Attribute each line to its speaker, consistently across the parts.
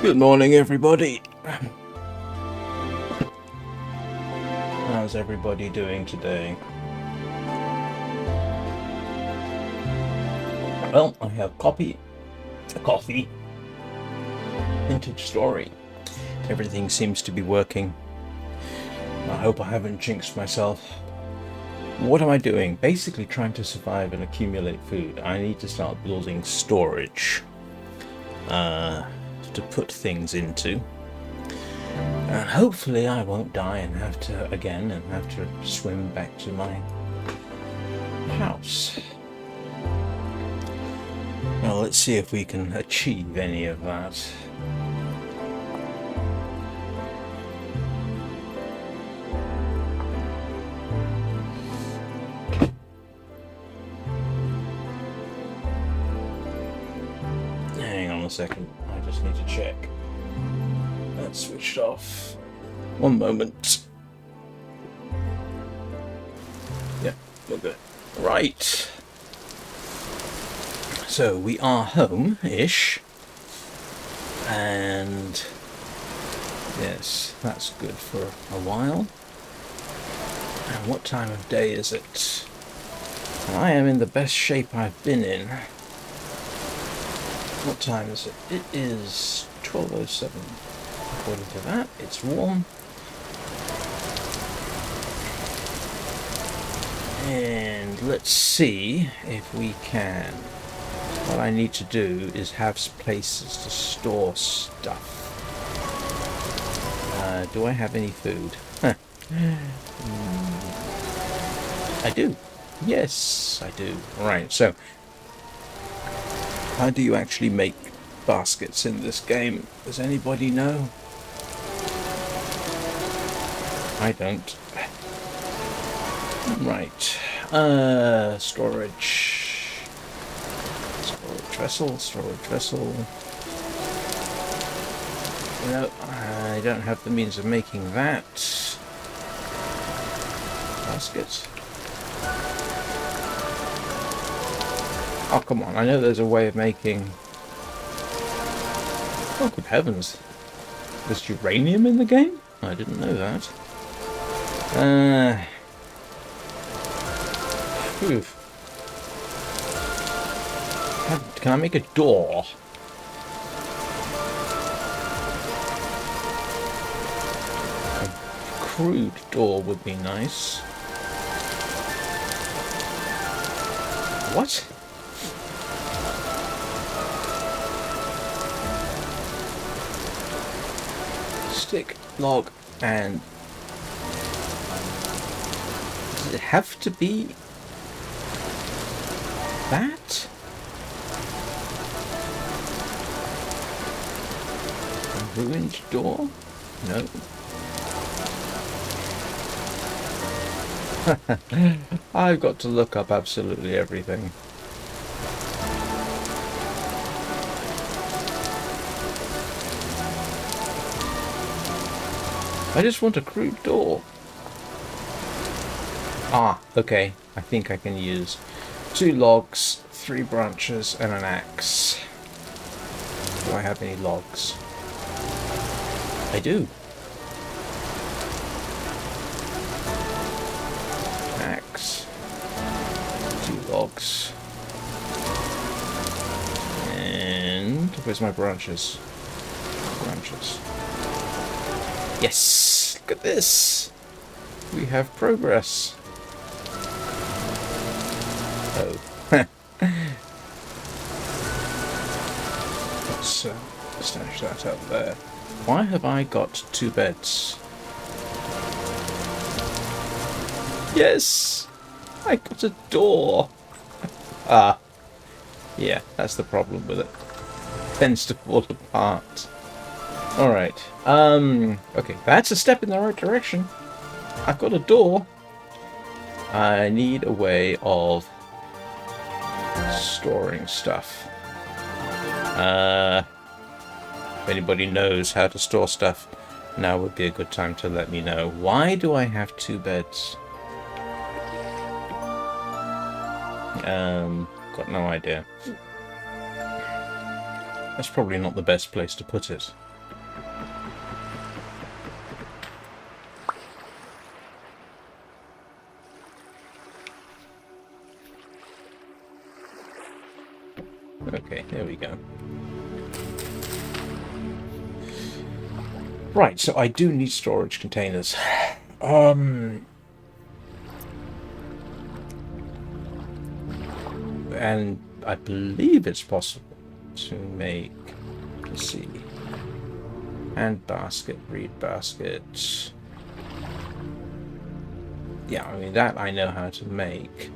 Speaker 1: Good morning, everybody. How's everybody doing today? Well, I have coffee, vintage story. Everything seems to be working. I hope I haven't jinxed myself. What am I doing? Basically trying to survive and accumulate food. I need to start building storage to put things into, and hopefully I won't die and have to swim back to my house. Well, let's see if we can achieve any of that. Hang on a second. I just need to check. That's switched off. One moment. Yeah, we're good. Right. So we are home-ish. And yes, that's good for a while. And what time of day is it? I am in the best shape I've been in. What time is it? It is 12:07. According to that, it's warm. And let's see if we can. What I need to do is have places to store stuff. Do I have any food? I do. Yes, I do. Right, so how do you actually make baskets in this game? Does anybody know? I don't. Right. Storage vessel. No, I don't have the means of making that. Basket. Oh, come on. I know there's a way of making... Oh, good heavens. There's uranium in the game? I didn't know that. Phew. Can I make a door? A crude door would be nice. What? stick, log, and... Does it have to be that? A ruined door? No. I've got to look up absolutely everything. I just want a crude door. Ah, okay. I think I can use 2 logs, 3 branches, and an axe. Do I have any logs? I do. Axe. 2 logs. And where's my branches? Branches. Yes! Look at this! We have progress. Oh. Let's stash that up there. Why have I got 2 beds? Yes! I got a door! Ah. Yeah, that's the problem with it. It tends to fall apart. Alright. Okay, that's a step in the right direction. I've got a door. I need a way of storing stuff. If anybody knows how to store stuff, now would be a good time to let me know. Why do I have 2 beds? Got no idea. That's probably not the best place to put it. Okay, there we go. Right, so I do need storage containers. And I believe it's possible to make, let's see, hand basket, reed basket. Yeah, I mean, that I know how to make.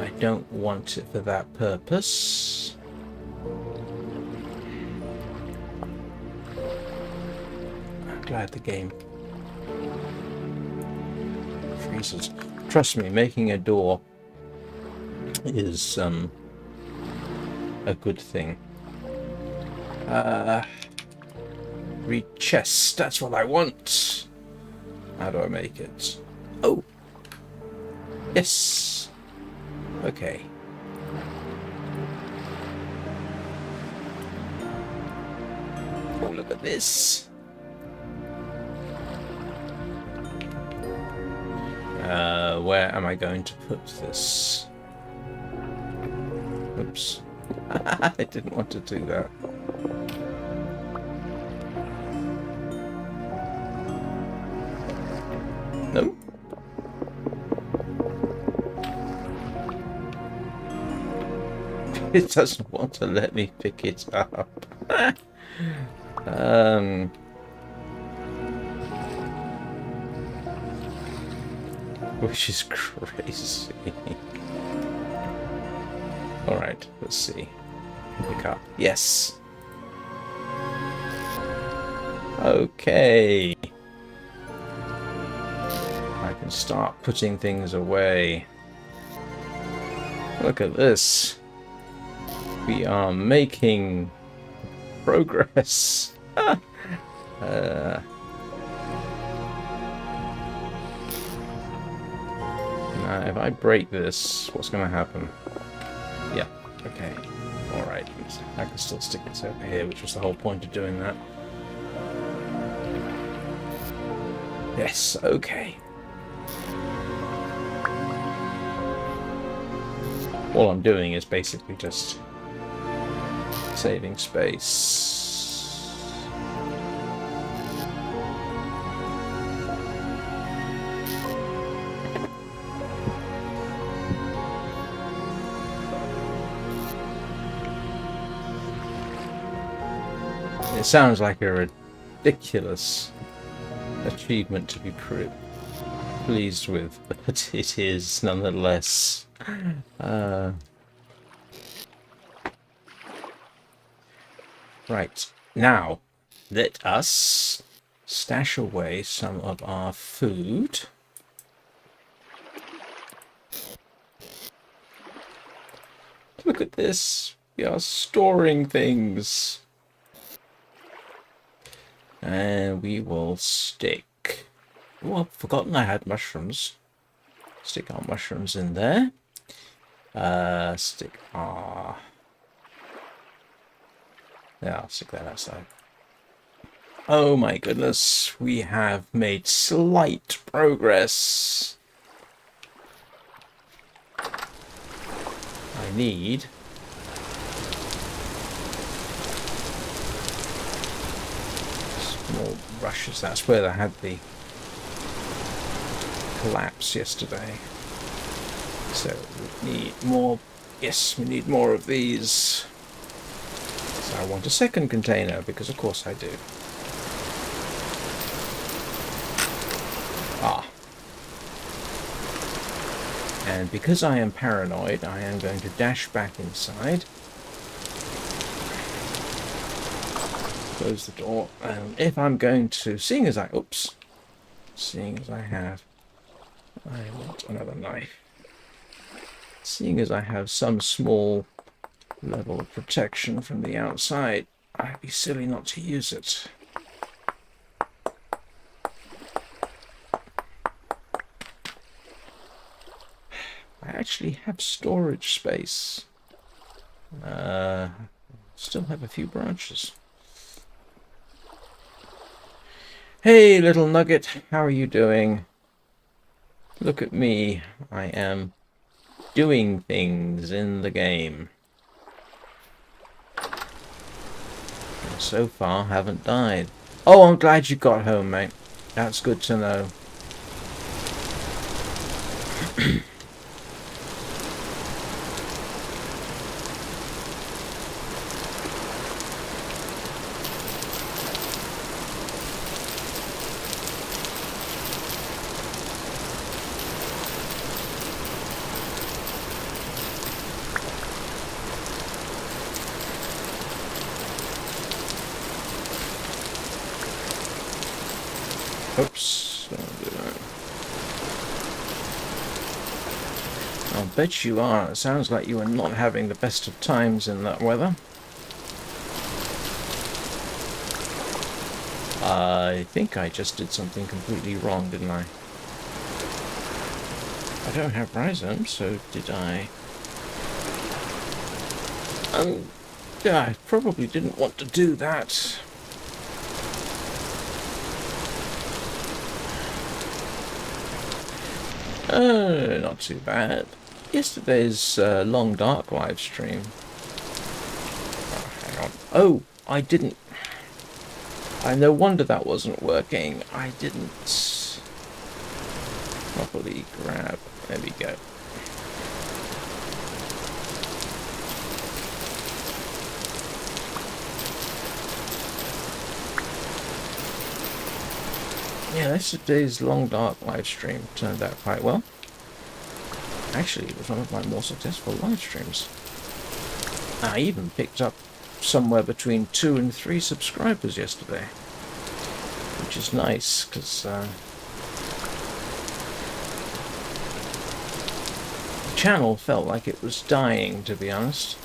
Speaker 1: I don't want it for that purpose. I'm glad the game freezes. Trust me, making a door is a good thing. Read chest, that's what I want. How do I make it? Oh! Yes! Okay. Oh, look at this. Where am I going to put this? Oops. I didn't want to do that. No? It doesn't want to let me pick it up. Which is crazy. Alright, let's see. Pick up. Yes! Okay. I can start putting things away. Look at this. We are making progress. Now, if I break this, what's going to happen? Yeah, okay. Alright, I can still stick this over here, which was the whole point of doing that. Yes, okay. All I'm doing is basically just saving space. It sounds like a ridiculous achievement to be pleased with, but it is nonetheless. Right, now let us stash away some of our food. Look at this. We are storing things. And we will stick... Oh, I've forgotten I had mushrooms. Stick our mushrooms in there. Stick our... Yeah, I'll stick that outside. Oh my goodness, we have made slight progress. I need... small brushes. That's where I had the collapse yesterday. So we need more. Yes, we need more of these. So I want a second container because of course I do. Ah. And because I am paranoid, I am going to dash back inside. Close the door. And if I'm going to, seeing as I have, I want another knife. Seeing as I have some small level of protection from the outside, I'd be silly not to use it. I actually have storage space. Still have a few branches. Hey, little nugget, how are you doing? Look at me. I am doing things in the game. And so far, haven't died. Oh, I'm glad you got home, mate. That's good to know. Oops. I'll bet you are. It sounds like you are not having the best of times in that weather. I think I just did something completely wrong, didn't I? I don't have rhizomes, so did I? Yeah, I probably didn't want to do that. Not too bad. Yesterday's Long Dark live stream. Oh, hang on. Oh, I didn't. No wonder that wasn't working. I didn't properly grab. There we go. Yeah, yesterday's Long Dark live stream turned out quite well. Actually, it was one of my more successful live streams. I even picked up somewhere between 2 and 3 subscribers yesterday, which is nice because the channel felt like it was dying, to be honest.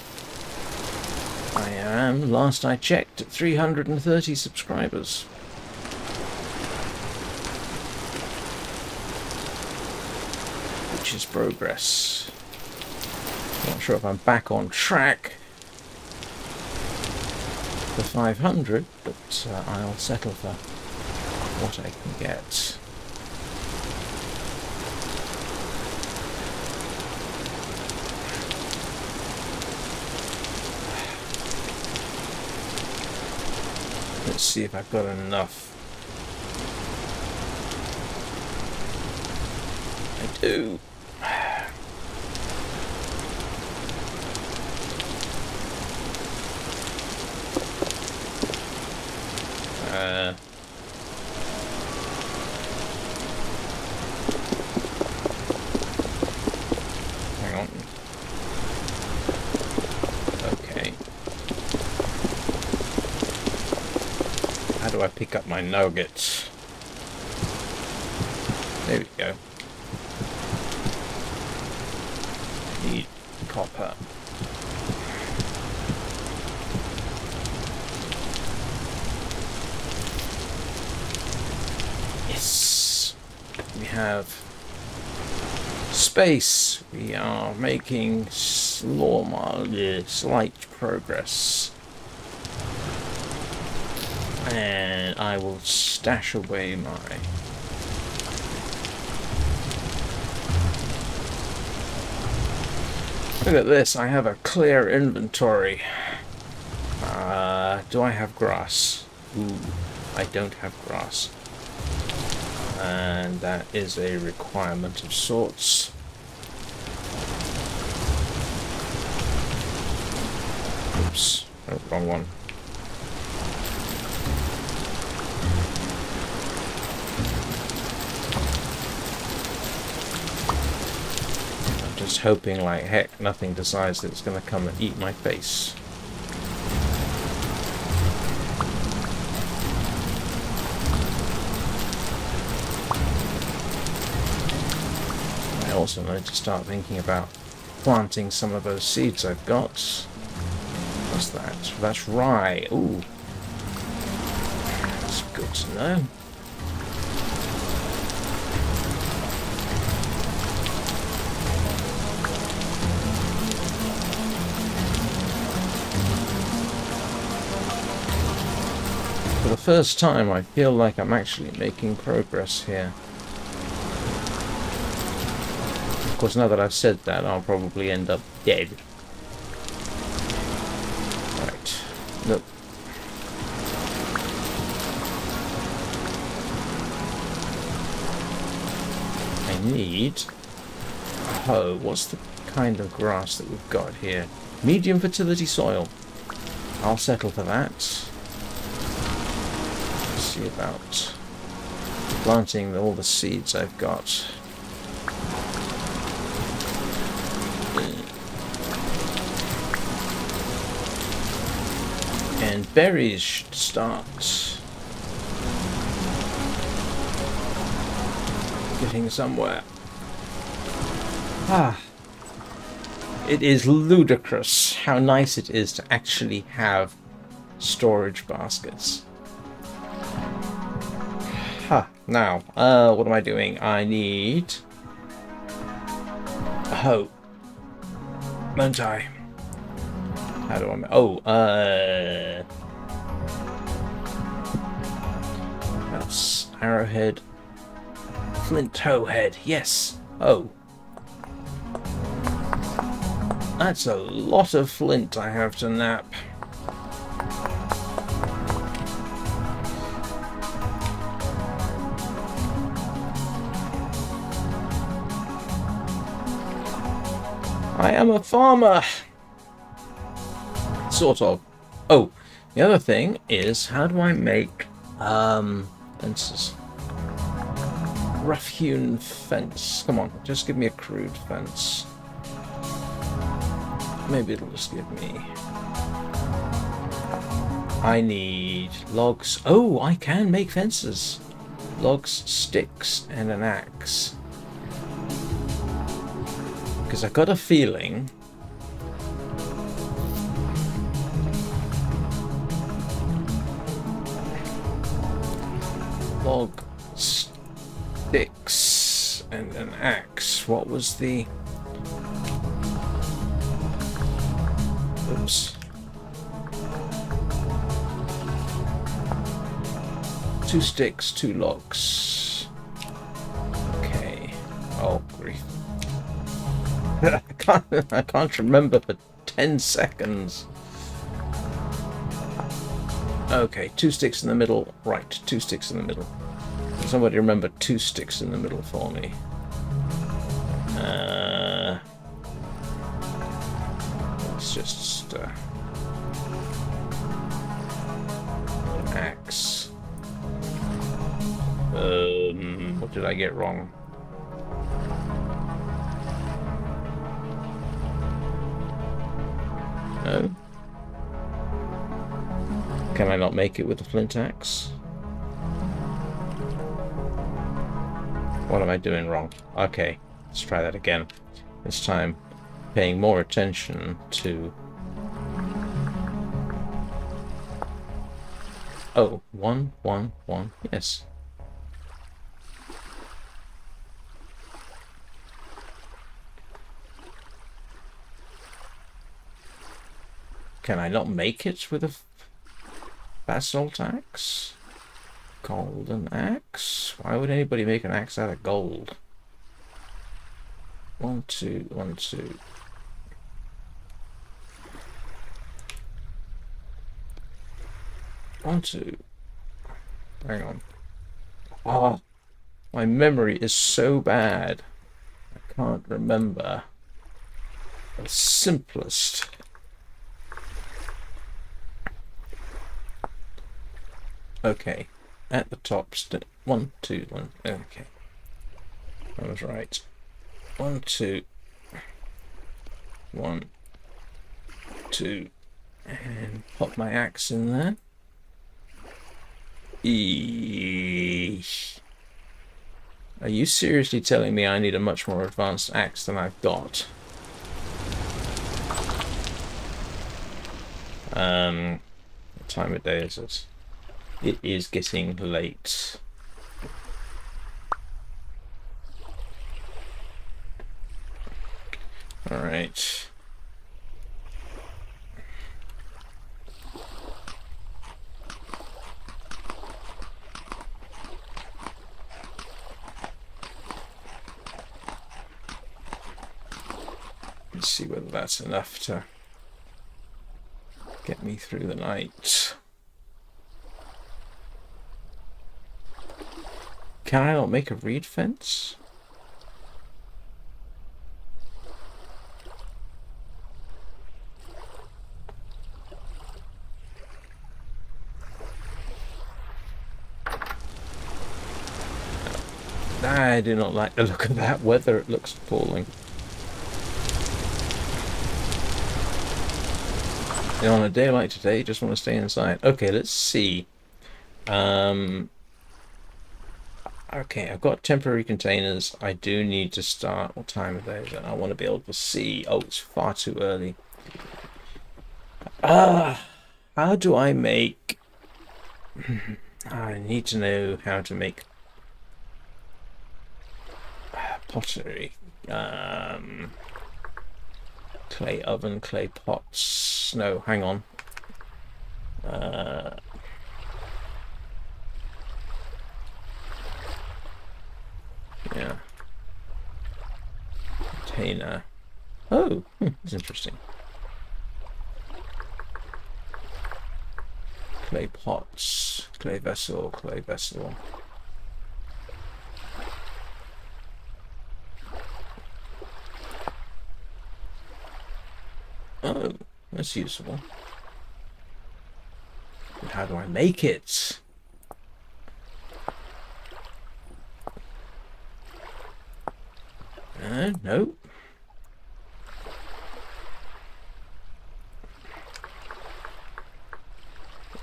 Speaker 1: I am, last I checked, at 330 subscribers. Which is progress. Not sure if I'm back on track for 500, but I'll settle for what I can get. Let's see if I've got enough. I do. How do I pick up my nuggets? There we go. Need copper. Yes! We have space. We are making slight progress. And I will stash away my... Look at this, I have a clear inventory. Do I have grass? Ooh, I don't have grass. And that is a requirement of sorts. Oops, oh, wrong one. Just hoping like heck nothing decides that it's going to come and eat my face. I also need to start thinking about planting some of those seeds I've got. What's that? That's rye. Ooh. That's good to know. For the first time, I feel like I'm actually making progress here. Of course, now that I've said that, I'll probably end up dead. Right. Nope. I need... Oh, what's the kind of grass that we've got here? Medium fertility soil. I'll settle for that. See about planting all the seeds I've got. And berries should start getting somewhere. Ah, it is ludicrous how nice it is to actually have storage baskets. Now, what am I doing? I need a hoe. Don't I? How do I... Oh, that's arrowhead. Flint hoe head, yes. Oh. That's a lot of flint I have to nap. I am a farmer. Sort of. Oh, the other thing is, how do I make fences? Rough-hewn fence. Come on, just give me a crude fence. Maybe it'll just give me... I need logs. Oh, I can make fences. Logs, sticks, and an axe. Because I got a feeling log, sticks, and an axe. What was the... Oops. 2 sticks, 2 logs. Okay. Oh, grief. I can't remember for 10 seconds. Okay, 2 sticks in the middle. Right, 2 sticks in the middle. Somebody remember 2 sticks in the middle for me. Let's just an axe. What did I get wrong? No? Can I not make it with the flint axe? What am I doing wrong? Okay, let's try that again. This time, paying more attention to... Oh, 1, 1, 1, yes. Can I not make it with a basalt axe? Golden axe? Why would anybody make an axe out of gold? 1, 2, 1, 2. One, two. Hang on. Ah, my memory is so bad. I can't remember the simplest. Okay, at the top, 1, 2, 1. Okay, I was right. 1, 2, 1, 2, and pop my axe in there. Eesh. Are you seriously telling me I need a much more advanced axe than I've got? What time of day is it? It is getting late. All right. Let's see whether that's enough to get me through the night. Can I not make a reed fence? I do not like the look of that weather. It looks appalling. You know, on a day like today, you just want to stay inside. Okay, let's see. Okay, I've got temporary containers. I do need to start. What time of day is it? I want to be able to see. Oh, it's far too early. How do I make... I need to know how to make pottery. Clay oven, clay pots. No, hang on. Yeah. Container. Oh, that's interesting. Clay pots, clay vessel, clay vessel. Oh, that's useful. But how do I make it? No.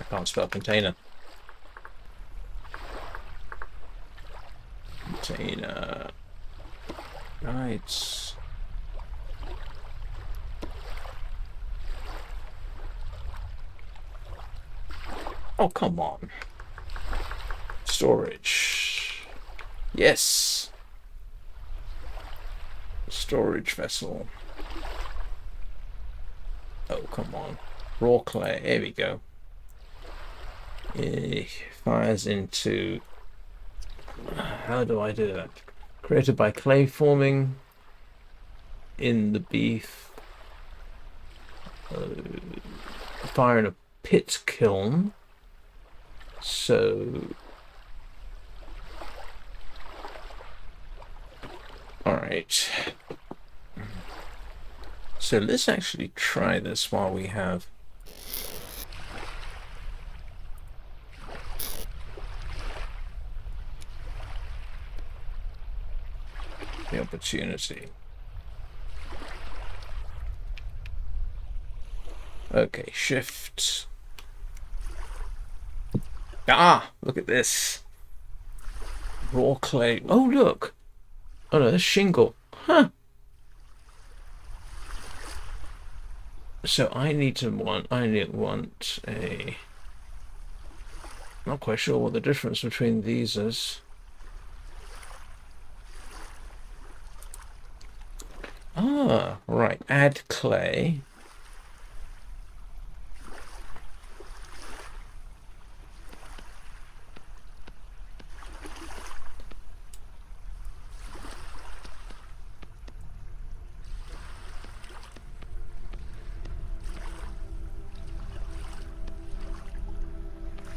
Speaker 1: I can't spell container. Container. Right. Oh, come on. Storage. Yes. Storage vessel. Oh, come on. Raw clay. Here we go. It fires into... How do I do that? Created by clay forming in the beef. Fire in a pit kiln. So... Alright. So let's actually try this while we have the opportunity. Okay, shift. Ah, look at this. Raw clay. Oh, look. Oh no, there's shingle. Huh. So I need a... Not quite sure what the difference between these is. Ah, right. Add clay.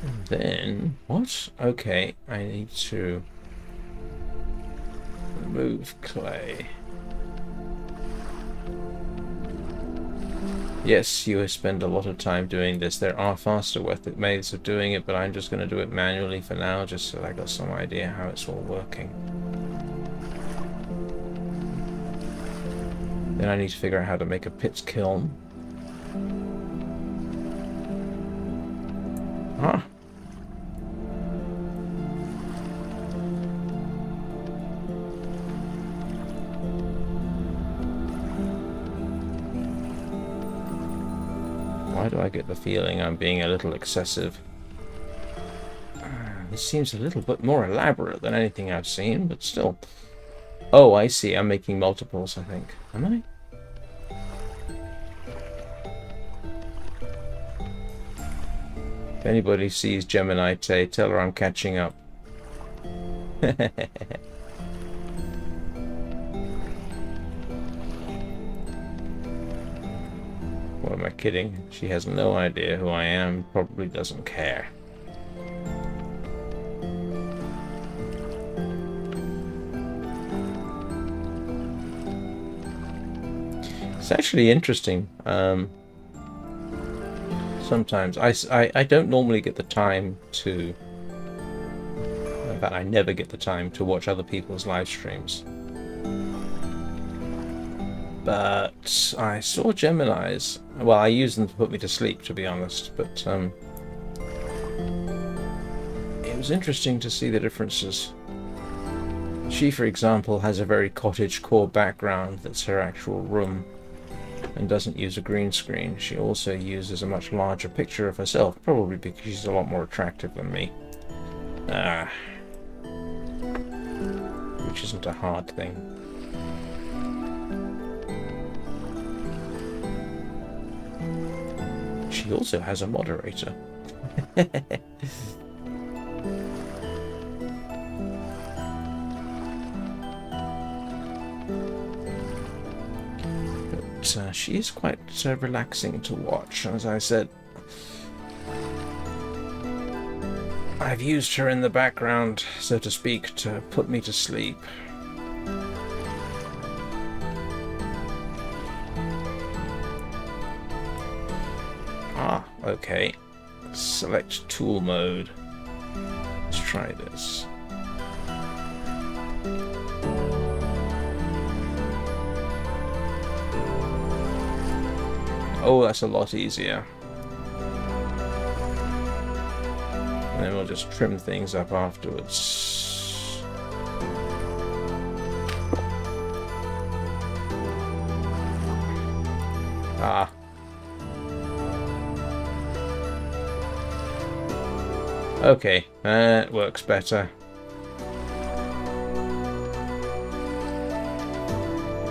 Speaker 1: And then, what? Okay, I need to remove clay. Yes, you spend a lot of time doing this. There are faster ways of doing it, but I'm just going to do it manually for now, just so I got some idea how it's all working. Then I need to figure out how to make a pit kiln. Ah. Why do I get the feeling I'm being a little excessive? This seems a little bit more elaborate than anything I've seen, but still. Oh, I see. I'm making multiples, I think. Am I? If anybody sees Gemini Tay, tell her I'm catching up. What am I kidding? She has no idea who I am, probably doesn't care. It's actually interesting. Sometimes I don't normally get the time to... In fact, I never get the time to watch other people's live streams. But I saw Gemini's. Well, I use them to put me to sleep, to be honest. But it was interesting to see the differences. She, for example, has a very cottagecore background that's her actual room and doesn't use a green screen. She also uses a much larger picture of herself, probably because she's a lot more attractive than me. Which isn't a hard thing. She also has a moderator. But she is quite relaxing to watch, as I said. I've used her in the background, so to speak, to put me to sleep. Ah, okay. Select tool mode. Let's try this. Oh, that's a lot easier. And then we'll just trim things up afterwards. Ah. Okay, that works better.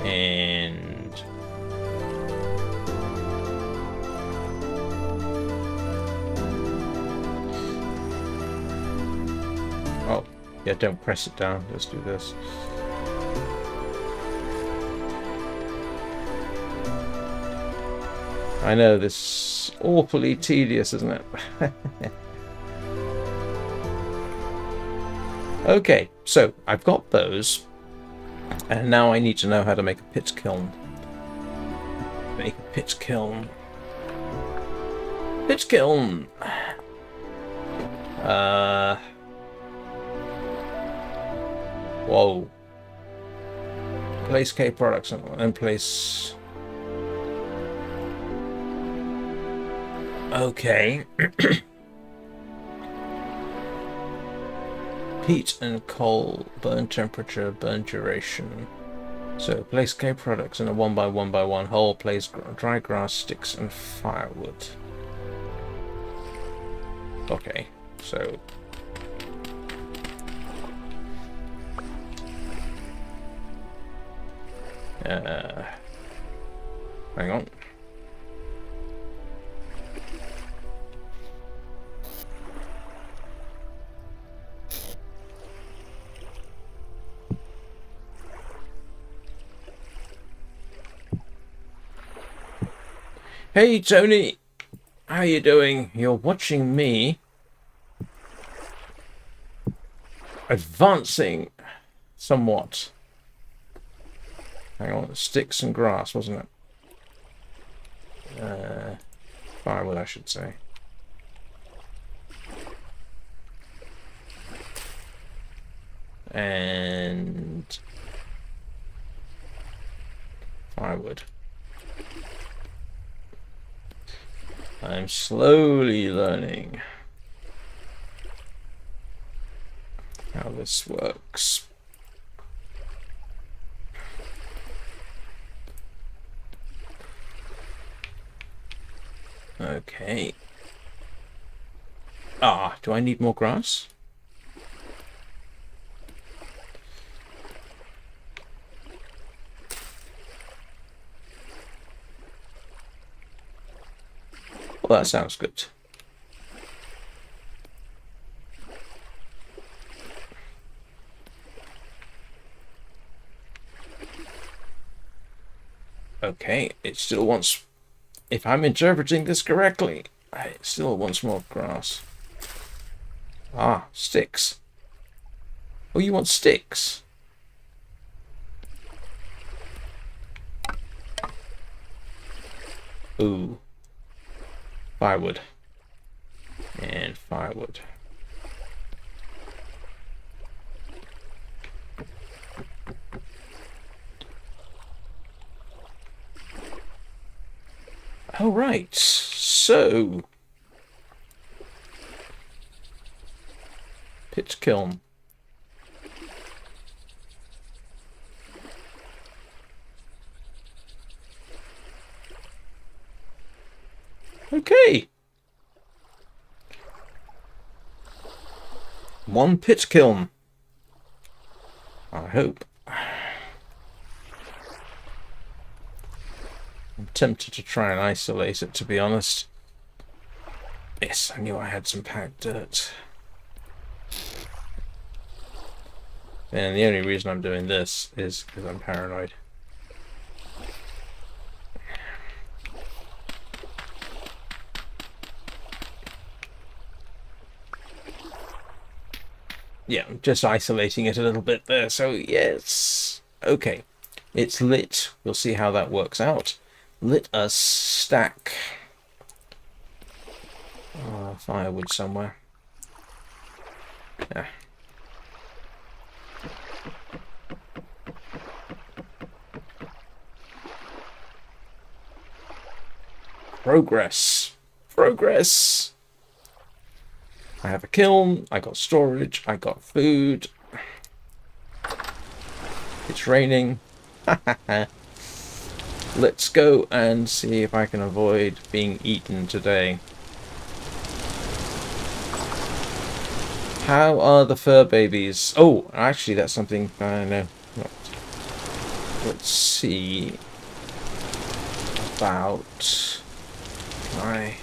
Speaker 1: And... oh, yeah, don't press it down. Let's do this. I know, this is awfully tedious, isn't it? Okay, so I've got those, and now I need to know how to make a pit kiln. Make a pit kiln. Pit kiln! Whoa. Place K products and place... Okay. Heat and coal, burn temperature, burn duration. So place clay products in a 1 by 1 hole. Place dry grass, sticks, and firewood. Okay, so hang on. Hey Tony, how you doing? You're watching me advancing somewhat. Hang on, sticks and grass, wasn't it? Firewood, I should say. And firewood. I'm slowly learning how this works. Okay. Do I need more grass? Well, that sounds good. Okay, it still wants... If I'm interpreting this correctly, it still wants more grass. Sticks. Oh, you want sticks? Ooh. Firewood. And firewood. All right, so pit kiln. Okay. One pit kiln. I hope. I'm tempted to try and isolate it, to be honest. Yes, I knew I had some packed dirt. And the only reason I'm doing this is because I'm paranoid. Yeah, I'm just isolating it a little bit there, so yes. Okay, it's lit. We'll see how that works out. Lit a stack. Firewood somewhere. Yeah. Progress. Progress. I have a kiln, I got storage, I got food. It's raining. Let's go and see if I can avoid being eaten today. How are the fur babies? Oh, actually that's something I know. Let's see about my...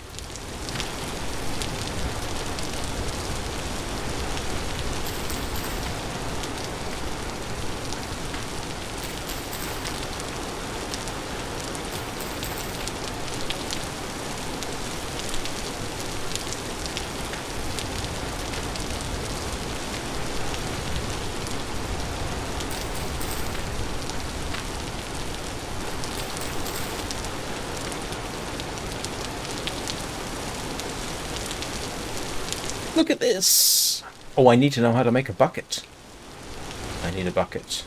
Speaker 1: Look at this! Oh, I need to know how to make a bucket. I need a bucket.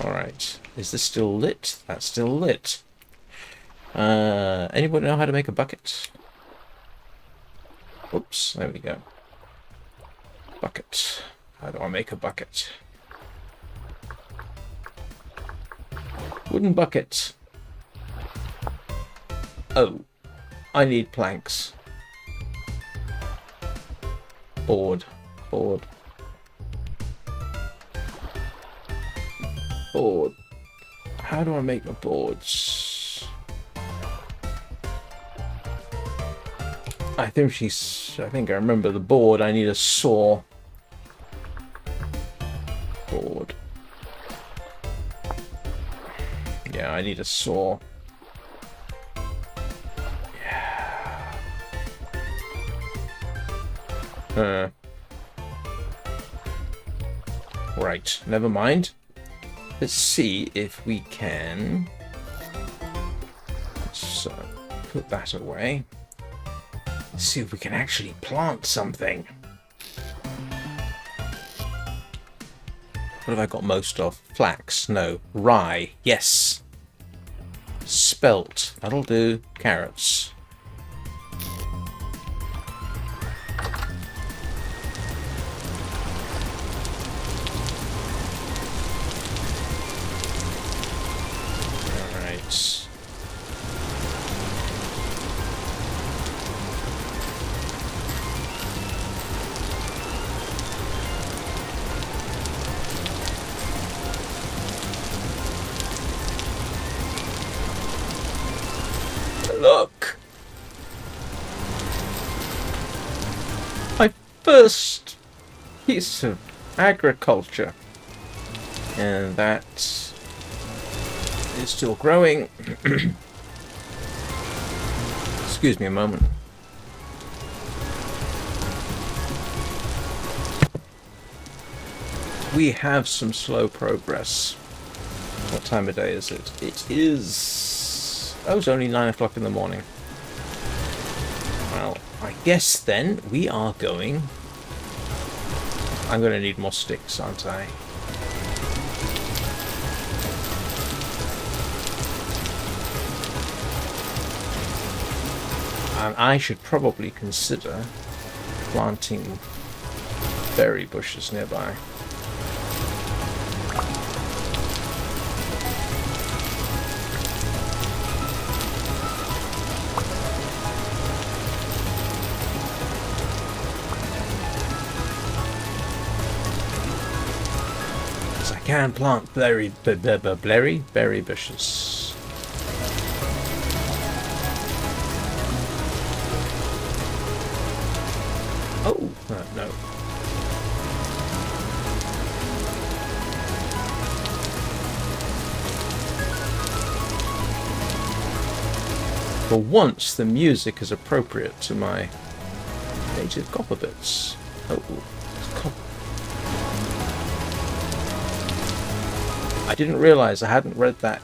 Speaker 1: Alright. Is this still lit? That's still lit. Anybody know how to make a bucket? Oops, there we go. Bucket. How do I make a bucket? Wooden bucket. Oh, I need planks. Board. Board. Board. How do I make my boards? I think I remember the board. I need a saw. Board. Yeah, I need a saw. Yeah. Right, never mind. Let's see if we can... Let's put that away. Let's see if we can actually plant something. What have I got most of? Flax? No. Rye? Yes. Spelt? That'll do. Carrots. Alright. Look! My first piece of agriculture. And that is still growing. Excuse me a moment. We have some slow progress. What time of day is it? It is... Oh, it's only 9 o'clock in the morning. Well, I guess then we are going... I'm going to need more sticks, aren't I? And I should probably consider planting berry bushes nearby. Because I can plant berry bushes. Oh, no. For once, the music is appropriate to my native copper bits. Oh, copper. I didn't realise I hadn't read that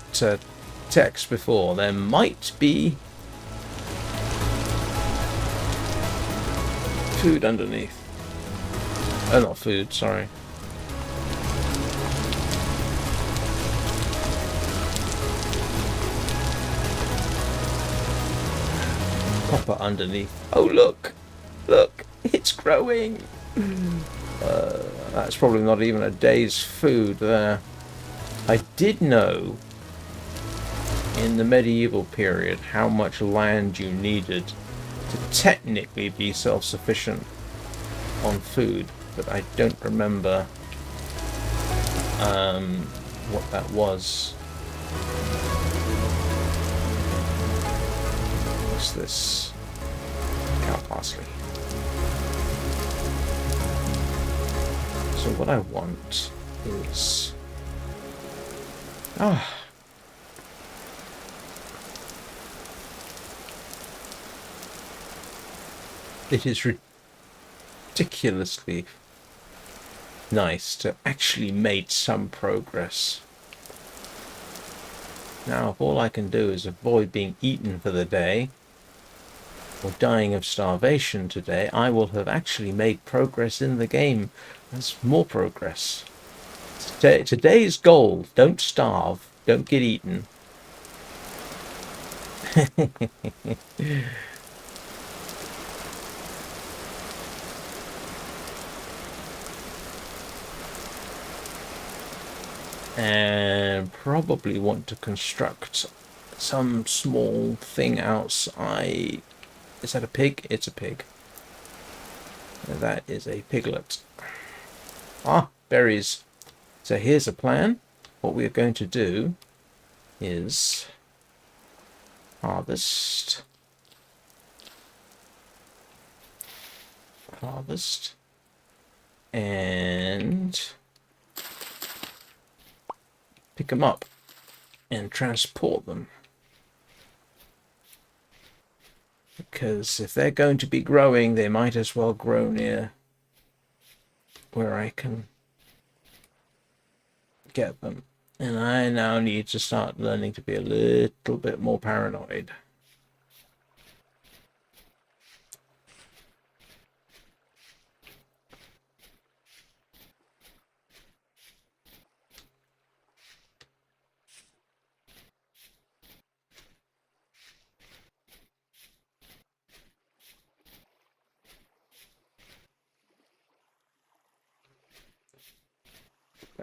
Speaker 1: text before. There might be food underneath. Oh, not food, sorry. Copper underneath. Oh, look! Look! It's growing! That's probably not even a day's food there. I did know in the medieval period how much land you needed to technically be self-sufficient on food, but I don't remember what that was. What's this? Cow parsley. So what I want is... It is ridiculously nice to actually make some progress. Now, if all I can do is avoid being eaten for the day, or dying of starvation today, I will have actually made progress in the game. That's more progress. Today's goal, don't starve, don't get eaten. and probably want to construct some small thing outside. Is that a pig? It's a pig. That is a piglet. Ah, berries. So here's a plan. What we're going to do is harvest, and pick them up and transport them. Because if they're going to be growing, they might as well grow near where I can get them. And I now need to start learning to be a little bit more paranoid.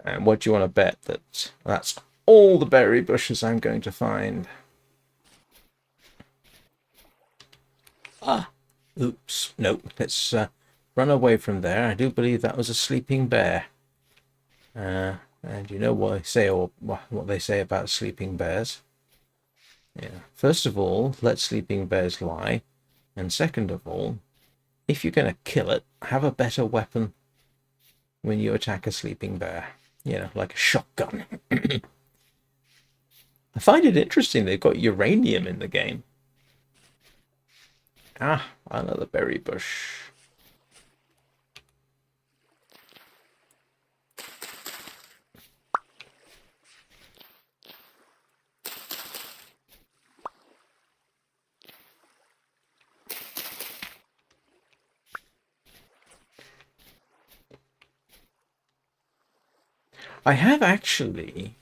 Speaker 1: And what do you want to bet that that's all the berry bushes I'm going to find? Ah, oops. Nope. Let's run away from there. I do believe that was a sleeping bear. And you know what they say, or what they say about sleeping bears? Yeah. First of all, let sleeping bears lie. And second of all, if you're going to kill it, have a better weapon when you attack a sleeping bear. You know, like a shotgun. I find it interesting they've got uranium in the game. Ah, another berry bush. I have actually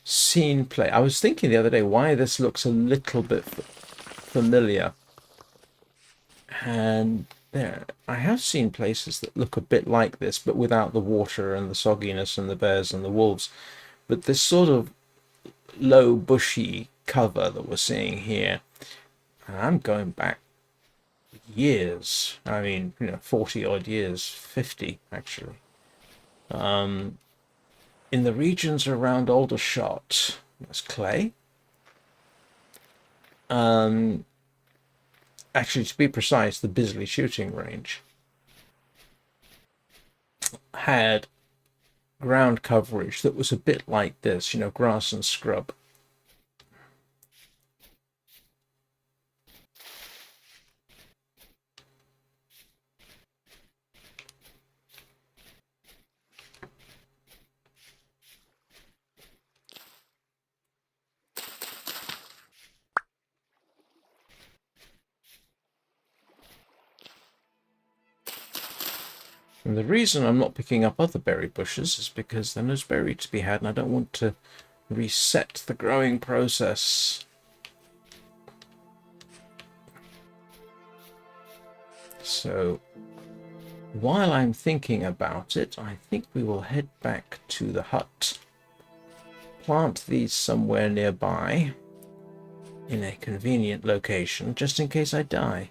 Speaker 1: seen play. I was thinking the other day why this looks a little bit familiar. And there, I have seen places that look a bit like this, but without the water and the sogginess and the bears and the wolves. But this sort of low bushy cover that we're seeing here, and I'm going back years. I mean, 40 odd years, 50 actually. In the regions around Aldershot, that's clay. Actually, to be precise, the Bisley shooting range had ground coverage that was a bit like this, grass and scrub. And the reason I'm not picking up other berry bushes is because then there's berry to be had, and I don't want to reset the growing process. So while I'm thinking about it, I think we will head back to the hut, plant these somewhere nearby in a convenient location, just in case I die.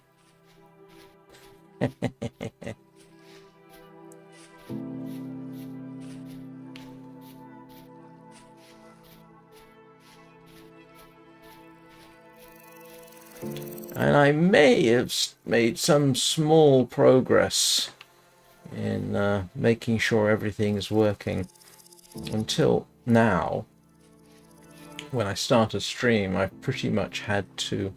Speaker 1: And I may have made some small progress in making sure everything is working. Until now, when I start a stream, I've pretty much had to...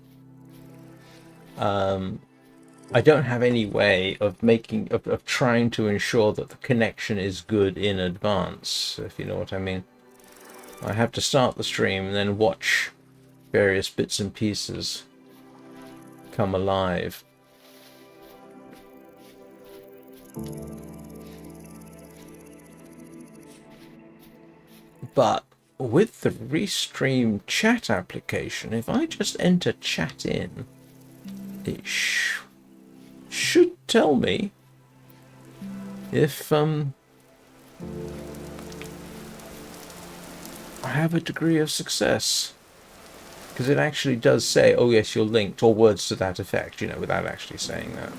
Speaker 1: I don't have any way of trying to ensure that the connection is good in advance, if you know what I mean. I have to start the stream and then watch various bits and pieces come alive. But with the Restream chat application, if I just enter chat in, it should tell me if I have a degree of success. Because it actually does say, oh yes, you're linked, or words to that effect, you know, without actually saying that.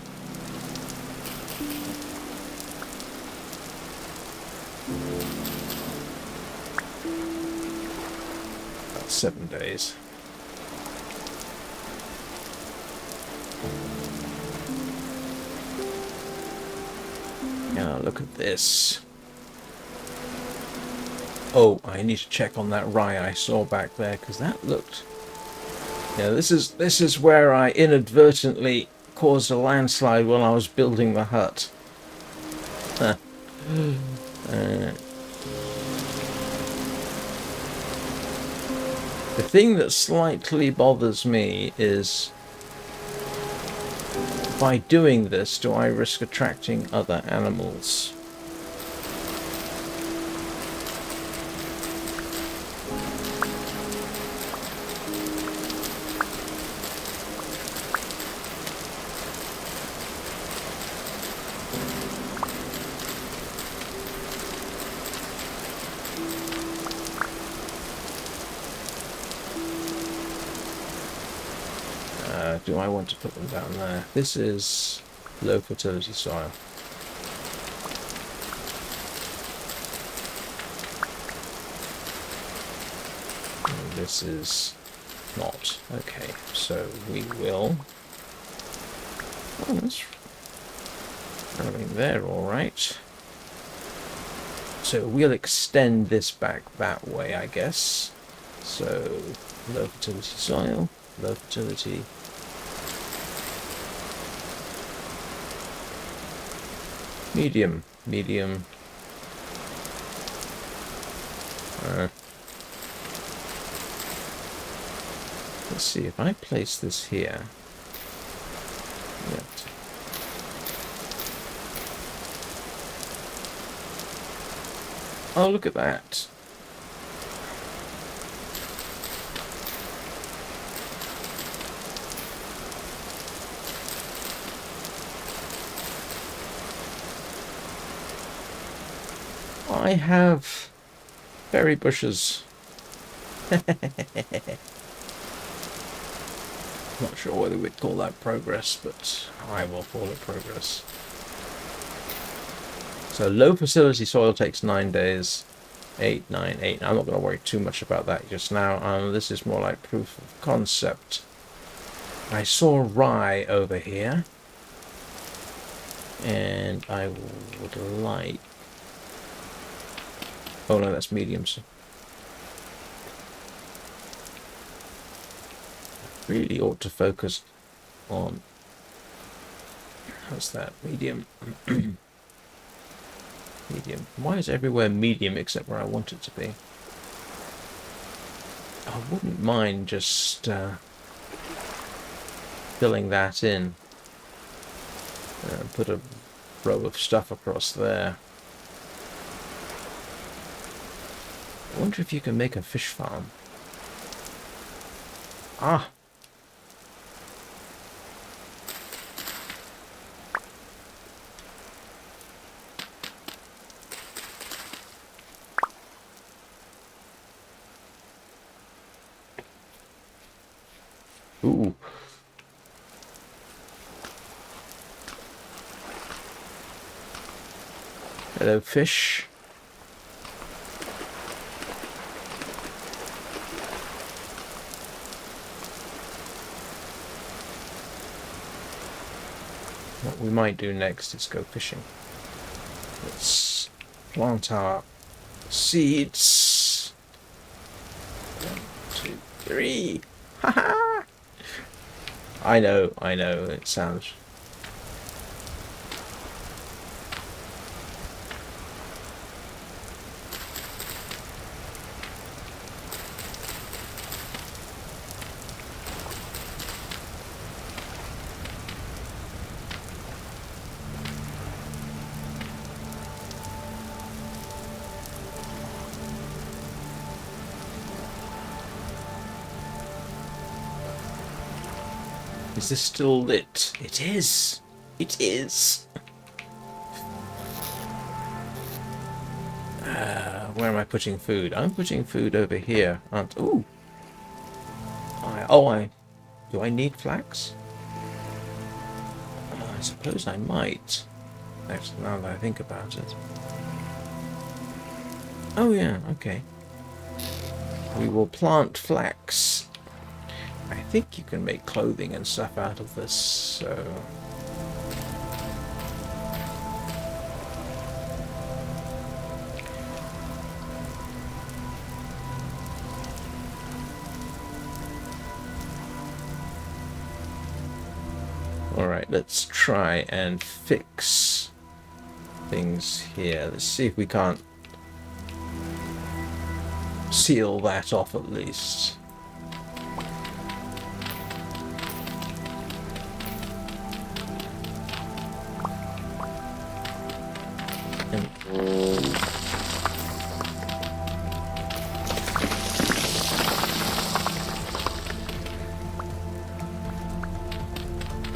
Speaker 1: About 7 days. Now look at this. Oh, I need to check on that rye I saw back there, because that looked... Yeah, this is where I inadvertently caused a landslide while I was building the hut. Huh. The thing that slightly bothers me is, by doing this, do I risk attracting other animals? Do I want to put them down there? This is low fertility soil. And this is not. Okay, so we will... Oh, that's running there, alright. So we'll extend this back that way, I guess. So, low fertility soil, low fertility... Medium. Let's see, if I place this here... Yep. Oh, look at that. I have berry bushes. Not sure whether we'd call that progress, but I will call it progress. So low facility soil takes 9 days. 8, 9, 8. I'm not going to worry too much about that just now. This is more like proof of concept. I saw rye over here. And I would like... Oh no, that's mediums. Really ought to focus on... How's that? Medium. Medium. Why is everywhere medium except where I want it to be? I wouldn't mind just filling that in. Put a row of stuff across there. I wonder if you can make a fish farm. Ah! Ooh. Hello, fish. What we might do next is go fishing. Let's plant our seeds. 1, 2, 3. Haha! I know, it sounds... Is this still lit? It is! It is! Where am I putting food? I'm putting food over here. Ooh. Do I need flax? I suppose I might. Actually, now that I think about it. Oh yeah, okay. We will plant flax. I think you can make clothing and stuff out of this, so... Alright, let's try and fix things here. Let's see if we can't seal that off at least. And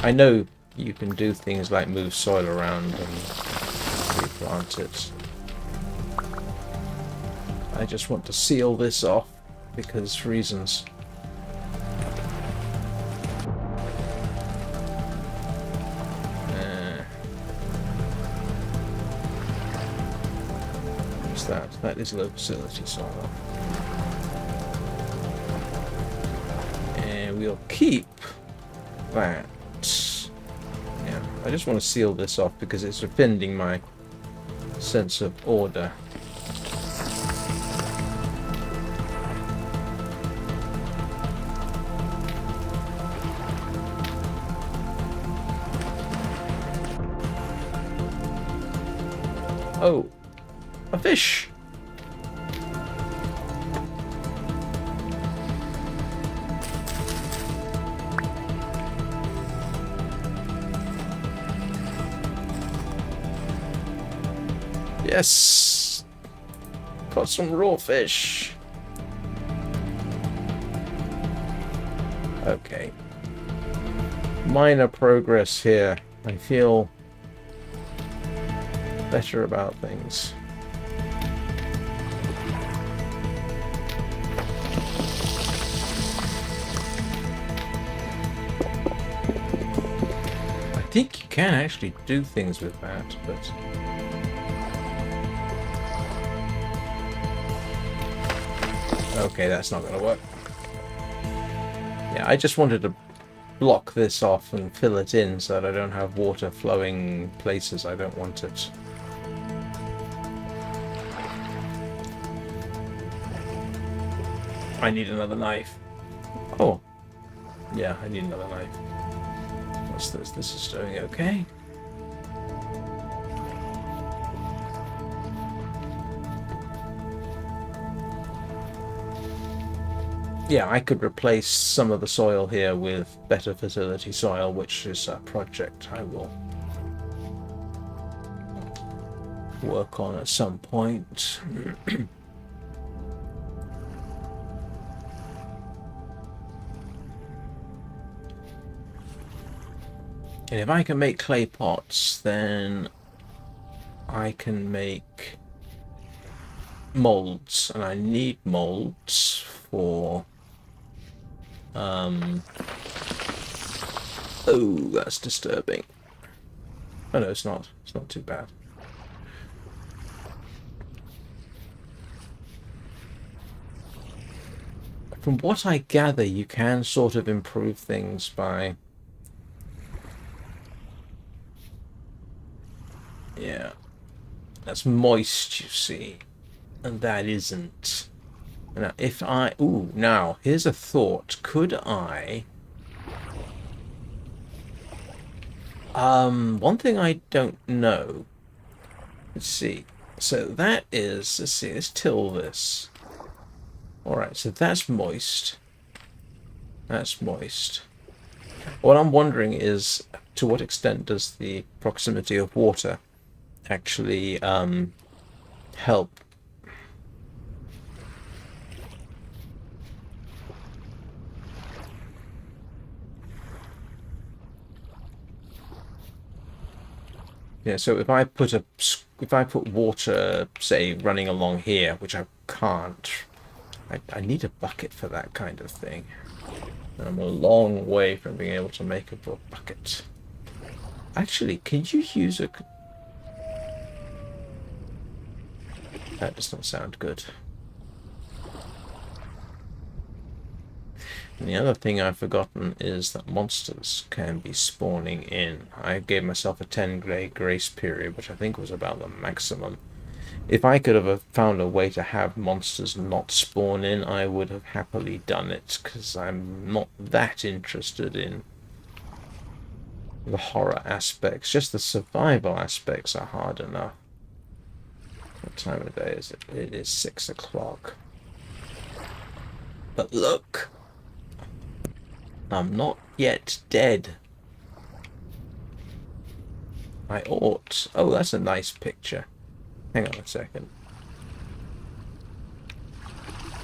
Speaker 1: I know you can do things like move soil around and replant it. I just want to seal this off because reasons. What's that? That is low facility soil. And we'll keep that. Yeah, I just want to seal this off because it's offending my sense of order. Oh, a fish! Yes! Got some raw fish. Okay. Minor progress here. I feel better about things. I think you can actually do things with that, but... Okay, that's not going to work. Yeah, I just wanted to block this off and fill it in so that I don't have water flowing places I don't want it. I need another knife. Oh. Yeah, I need another knife. What's this? This is doing okay. Yeah, I could replace some of the soil here with better fertility soil, which is a project I will work on at some point. And if I can make clay pots, then I can make molds, and I need molds for oh, that's disturbing. Oh no, it's not. It's not too bad. From what I gather, you can sort of improve things by... Yeah. That's moist, you see. And that isn't. Now, if I... Ooh, now, here's a thought. Could I... one thing I don't know. Let's see. So that is... Let's see, let's till this. Alright, so that's moist. That's moist. What I'm wondering is, to what extent does the proximity of water actually help? Yeah, so if I put water, say, running along here, which I can't, I need a bucket for that kind of thing. And I'm a long way from being able to make a bucket. Actually, can you use a... That does not sound good. And the other thing I've forgotten is that monsters can be spawning in. I gave myself a 10-day grace period, which I think was about the maximum. If I could have found a way to have monsters not spawn in, I would have happily done it, because I'm not that interested in the horror aspects. Just the survival aspects are hard enough. What time of day is it? It is 6 o'clock. But look! I'm not yet dead. I ought. Oh, that's a nice picture. Hang on a second.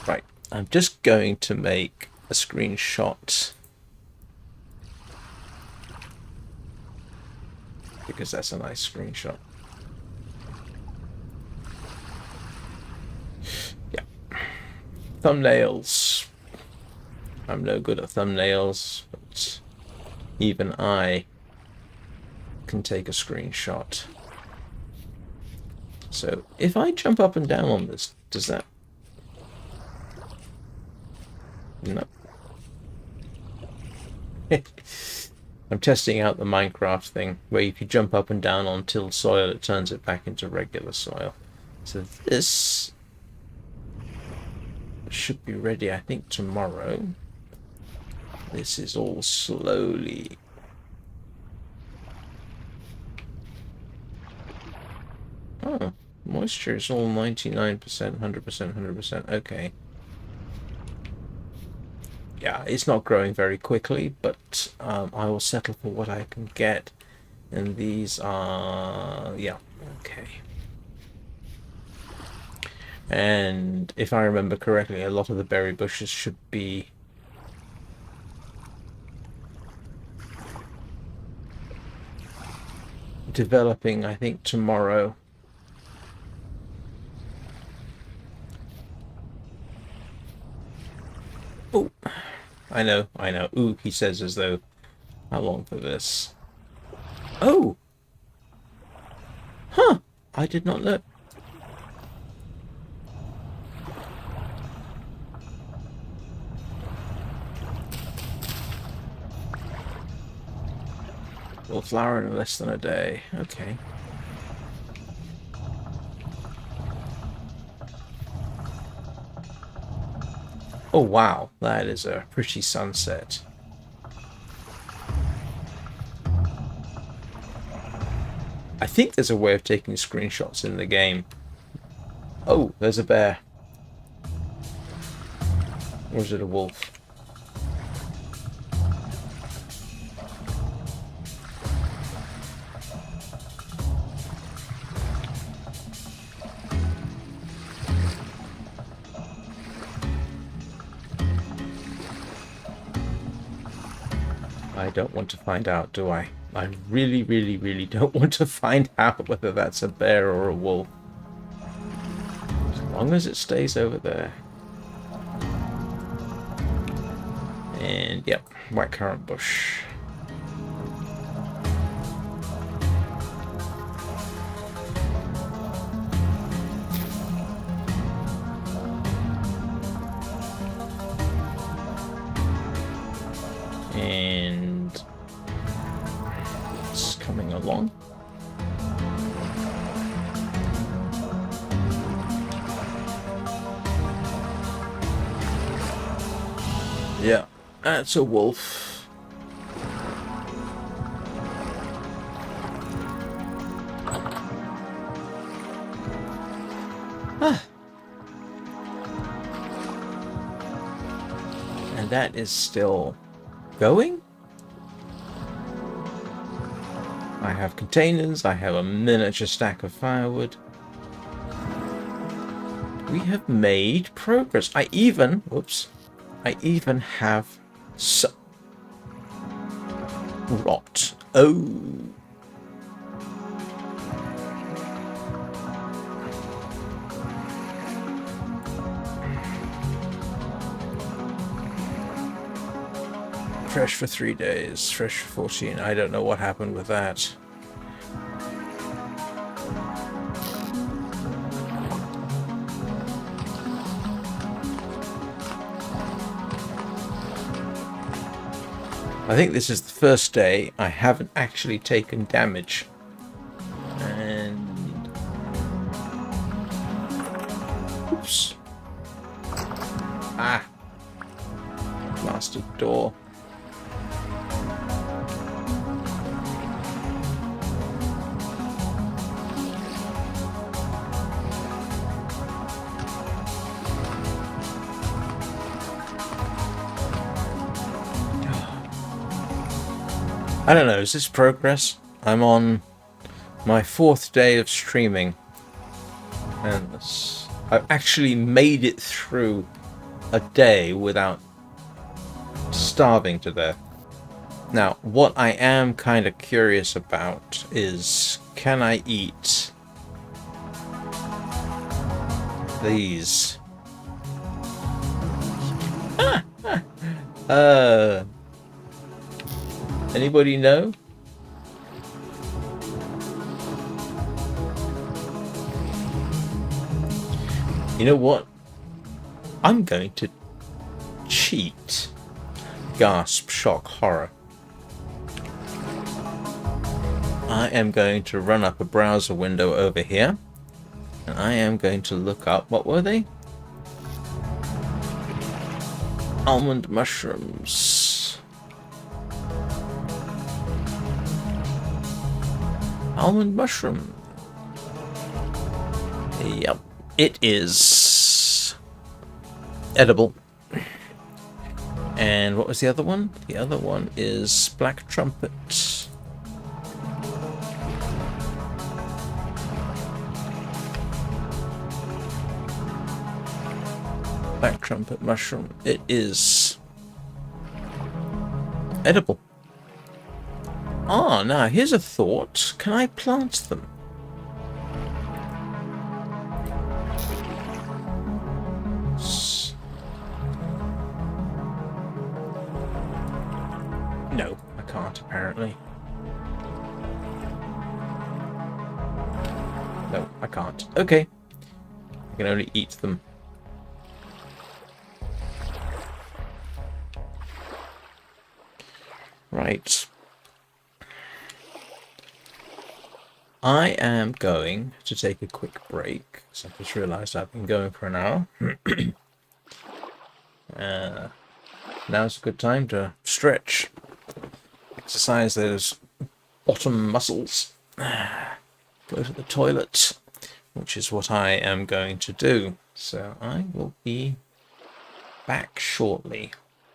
Speaker 1: Right. I'm just going to make a screenshot. Because that's a nice screenshot. Yeah. Thumbnails. I'm no good at thumbnails, but even I can take a screenshot. So if I jump up and down on this, does that... No. I'm testing out the Minecraft thing, where you could jump up and down on tilled soil, it turns it back into regular soil. So this should be ready, I think, tomorrow. This is all slowly... Oh, moisture is all 99%, 100%, 100%. Okay. Yeah, it's not growing very quickly, but I will settle for what I can get. And these are... yeah, okay. And if I remember correctly, a lot of the berry bushes should be... developing, I think, tomorrow. Oh, I know. Ooh, he says as though, how long for this? Oh! Huh! I did not know. Will flower in less than a day. Okay. Oh wow, that is a pretty sunset. I think there's a way of taking screenshots in the game. Oh, there's a bear. Or is it a wolf? I don't want to find out, do I? I really, really, really don't want to find out whether that's a bear or a wolf. As long as it stays over there. And, yep, white currant bush. And it's coming along. Yeah, that's a wolf. Ah. And that is still going? I have containers, I have a miniature stack of firewood. We have made progress. I even have rot. Oh. fresh for 3 days, fresh for 14. I don't know what happened with that. I think this is the first day I haven't actually taken damage. And... oops. Ah. Blasted door. I don't know, is this progress? I'm on my 4th day of streaming. And I've actually made it through a day without starving to death. Now, what I am kind of curious about is, can I eat these? Anybody know? You know what? I'm going to cheat. Gasp, shock, horror. I am going to run up a browser window over here. And I am going to look up, what were they? Almond mushrooms. Almond mushroom. Yep, it is edible. And what was the other one? The other one is black trumpet. Black trumpet mushroom. It is edible. Ah, now here's a thought. Can I plant them? No, I can't apparently. No, I can't. Okay. I can only eat them. Right. I am going to take a quick break, so I just realised I've been going for an hour. Now's a good time to stretch, exercise those bottom muscles, go to the toilet, which is what I am going to do. So I will be back shortly,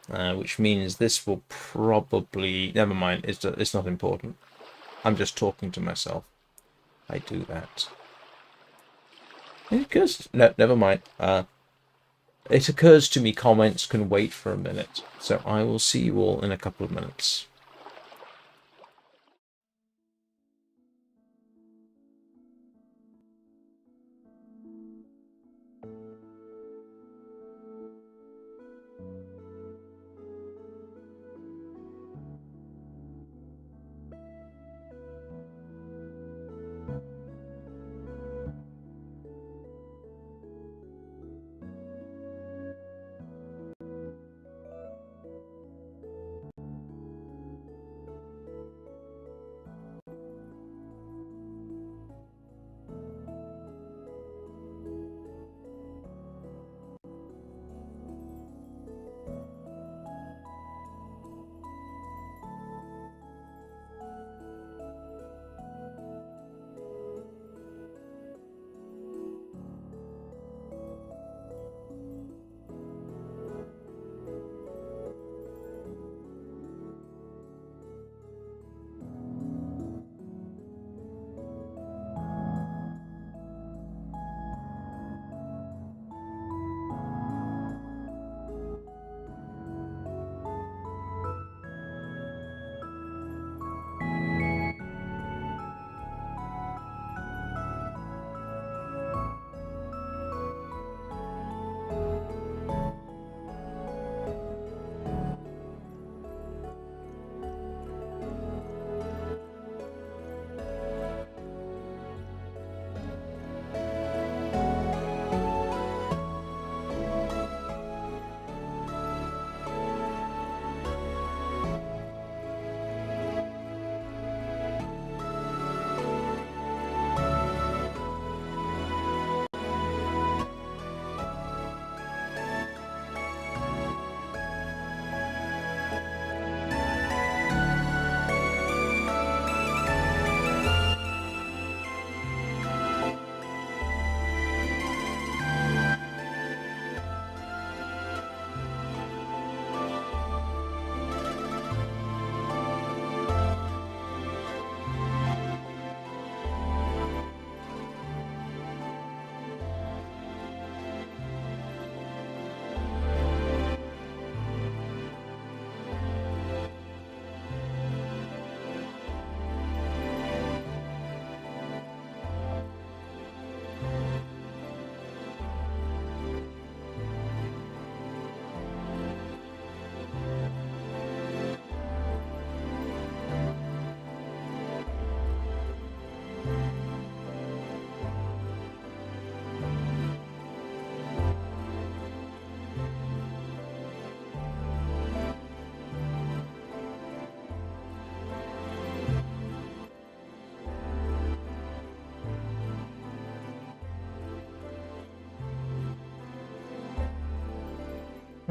Speaker 1: which means this will probably... never mind, it's not important. I'm just talking to myself. I do that. It occurs... no, never mind. It occurs to me comments can wait for a minute. So I will see you all in a couple of minutes.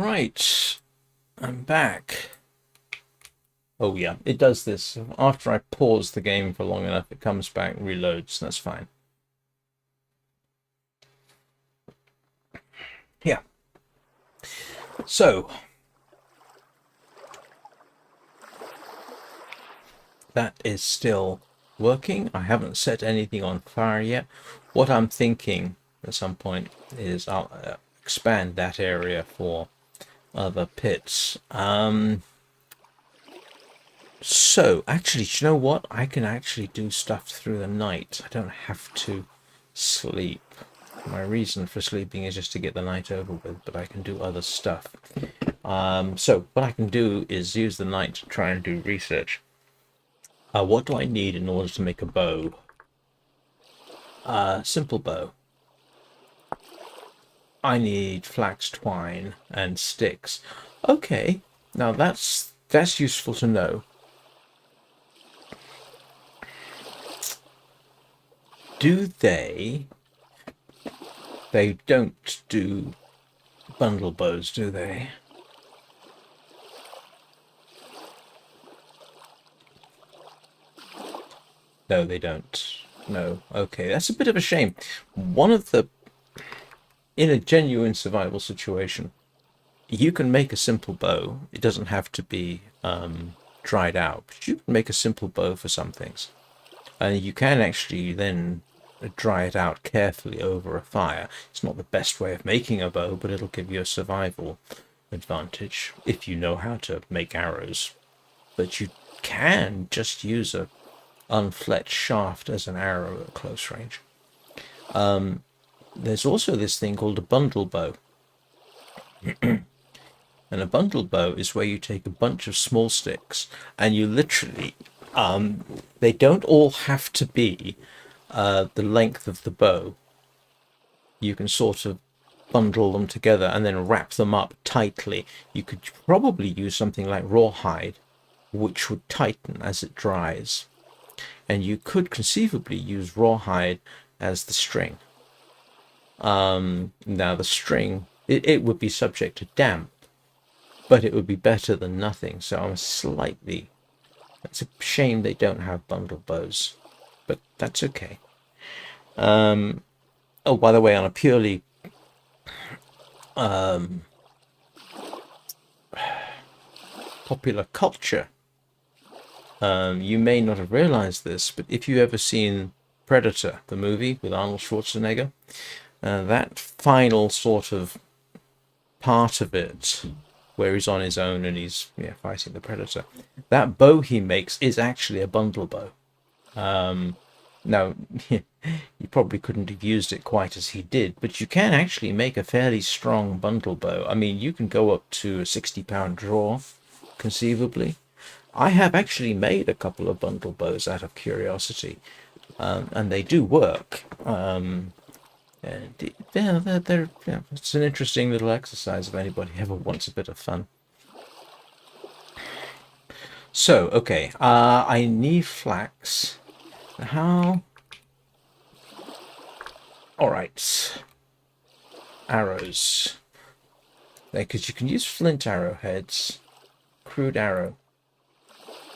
Speaker 1: Right, I'm back. Oh yeah, it does this. After I pause the game for long enough, it comes back and reloads. That's fine. Yeah. So, that is still working. I haven't set anything on fire yet. What I'm thinking at some point is I'll expand that area for other pits. So, actually, do you know what? I can actually do stuff through the night. I don't have to sleep. My reason for sleeping is just to get the night over with, but I can do other stuff. So, what I can do is use the night to try and do research. What do I need in order to make a bow? Simple bow. I need flax twine and sticks. Okay, now that's useful to know. Do they? They don't do bundle bows, do they? No, they don't. No. Okay, that's a bit of a shame. One of the in a genuine survival situation, you can make a simple bow. It doesn't have to be dried out, but you can make a simple bow for some things. And you can actually then dry it out carefully over a fire. It's not the best way of making a bow, but it'll give you a survival advantage if you know how to make arrows. But you can just use a unfletched shaft as an arrow at close range. There's also this thing called a bundle bow. And a bundle bow is where you take a bunch of small sticks and you literally, they don't all have to be the length of the bow. You can sort of bundle them together and then wrap them up tightly. You could probably use something like rawhide, which would tighten as it dries. And you could conceivably use rawhide as the string. Now the string, it would be subject to damp, but it would be better than nothing. So I'm slightly, it's a shame they don't have bundle bows, but that's okay. Oh, by the way, on a purely popular culture, you may not have realized this, but if you've ever seen Predator, the movie with Arnold Schwarzenegger, that final sort of part of it where he's on his own and he's fighting the Predator, that bow he makes is actually a bundle bow. Now, you probably couldn't have used it quite as he did, but you can actually make a fairly strong bundle bow. I mean, you can go up to a 60-pound draw, conceivably. I have actually made a couple of bundle bows out of curiosity, and they do work. And it's an interesting little exercise if anybody ever wants a bit of fun. So, okay, I need flax. How? All right. Arrows. Because you can use flint arrowheads. Crude arrow.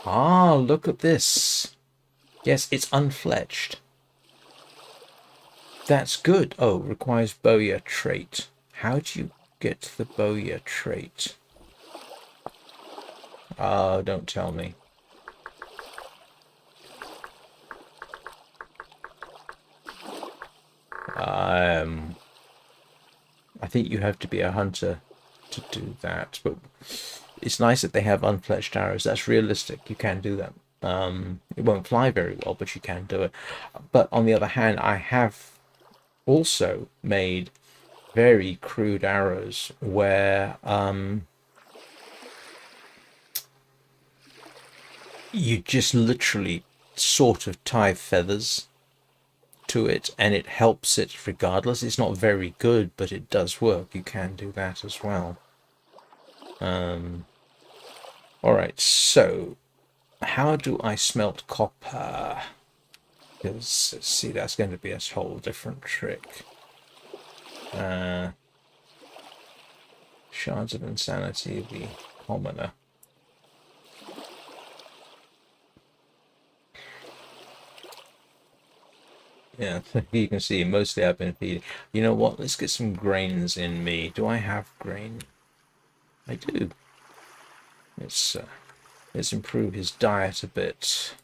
Speaker 1: Ah, look at this. Yes, it's unfletched. That's good. Oh, requires bowyer trait. How do you get the bowyer trait? Oh, don't tell me. I think you have to be a hunter to do that, but it's nice that they have unfletched arrows. That's realistic. You can do that. It won't fly very well, but you can do it. But on the other hand, I have also made very crude arrows where you just literally sort of tie feathers to it and it helps it regardless. It's not very good, but it does work. You can do that as well. Alright, so how do I smelt copper? Because, see, that's going to be a whole different trick. Shards of Insanity, the commoner. Yeah, you can see mostly I've been feeding. You know what? Let's get some grains in me. Do I have grain? I do. Let's improve his diet a bit.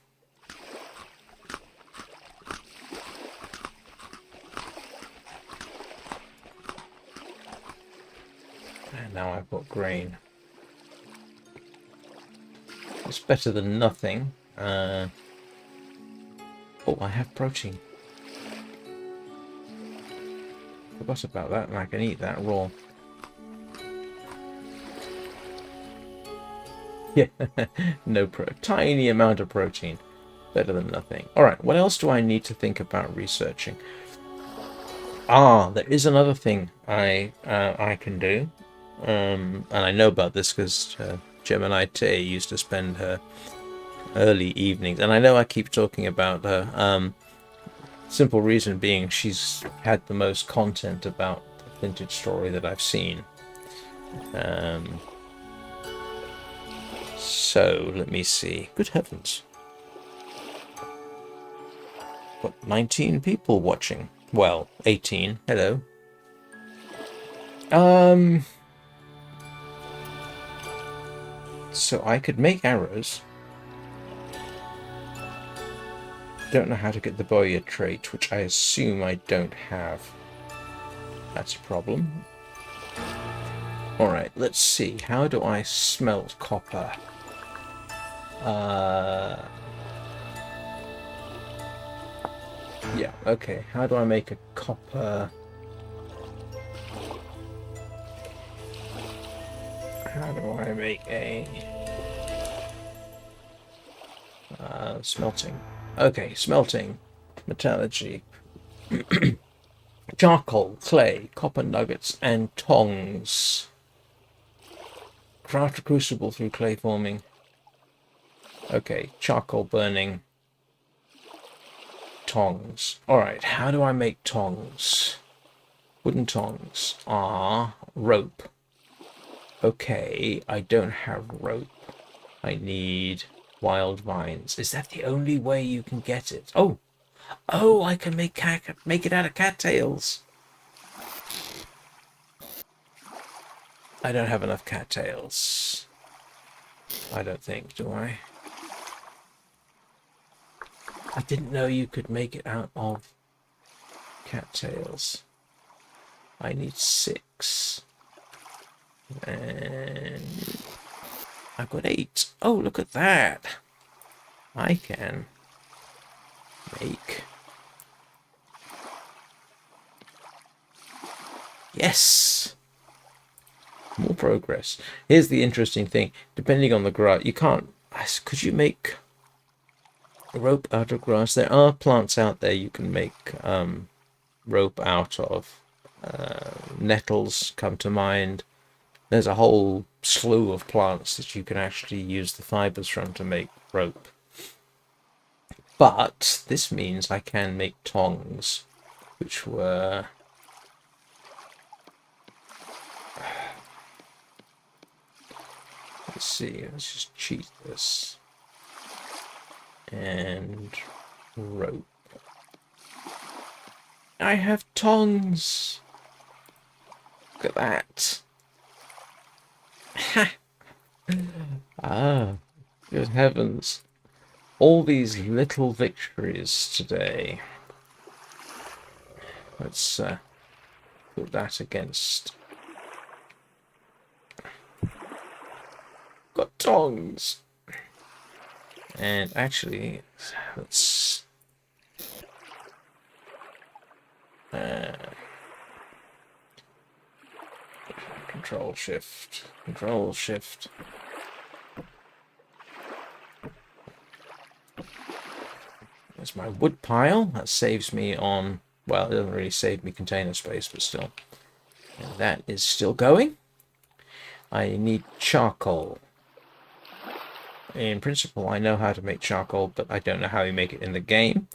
Speaker 1: And now I've got grain. It's better than nothing. Oh, I have protein. Forgot about that, and I can eat that raw. Yeah, no tiny amount of protein. Better than nothing. Alright, what else do I need to think about researching? There is another thing I can do. And I know about this because Gemini Tay used to spend her early evenings, and I know I keep talking about her. Simple reason being she's had the most content about the vintage story that I've seen. So let me see. Good heavens. Got 19 people watching. Well, 18. Hello. So I could make arrows. Don't know how to get the Bowyer trait, which I assume I don't have. That's a problem. Alright, let's see. How do I smelt copper? Yeah, okay. How do I make a copper? How do I make a smelting? Okay, smelting, metallurgy, charcoal, clay, copper nuggets, and tongs. Craft a crucible through clay forming. Okay, charcoal burning. Tongs. Alright, how do I make tongs? Wooden tongs are rope. Okay, I don't have rope. I need wild vines. Is that the only way you can get it? Oh! Oh, I can make it out of cattails. I don't have enough cattails. I don't think, do I? I didn't know you could make it out of cattails. I need 6. And I've got 8. Oh, look at that. I can make... Yes! More progress. Here's the interesting thing. Depending on the grass, you can't... Could you make rope out of grass? There are plants out there you can make rope out of. Nettles come to mind. There's a whole slew of plants that you can actually use the fibers from to make rope. But this means I can make tongs, which were... Let's see, let's just cheat this. And rope. I have tongs! Look at that. Ah, good heavens. All these little victories today. Let's put that against... Got tongs! And actually, let's... Control Shift. Control Shift. There's my wood pile. That saves me on... Well, it doesn't really save me container space, but still. And that is still going. I need charcoal. In principle, I know how to make charcoal, but I don't know how you make it in the game.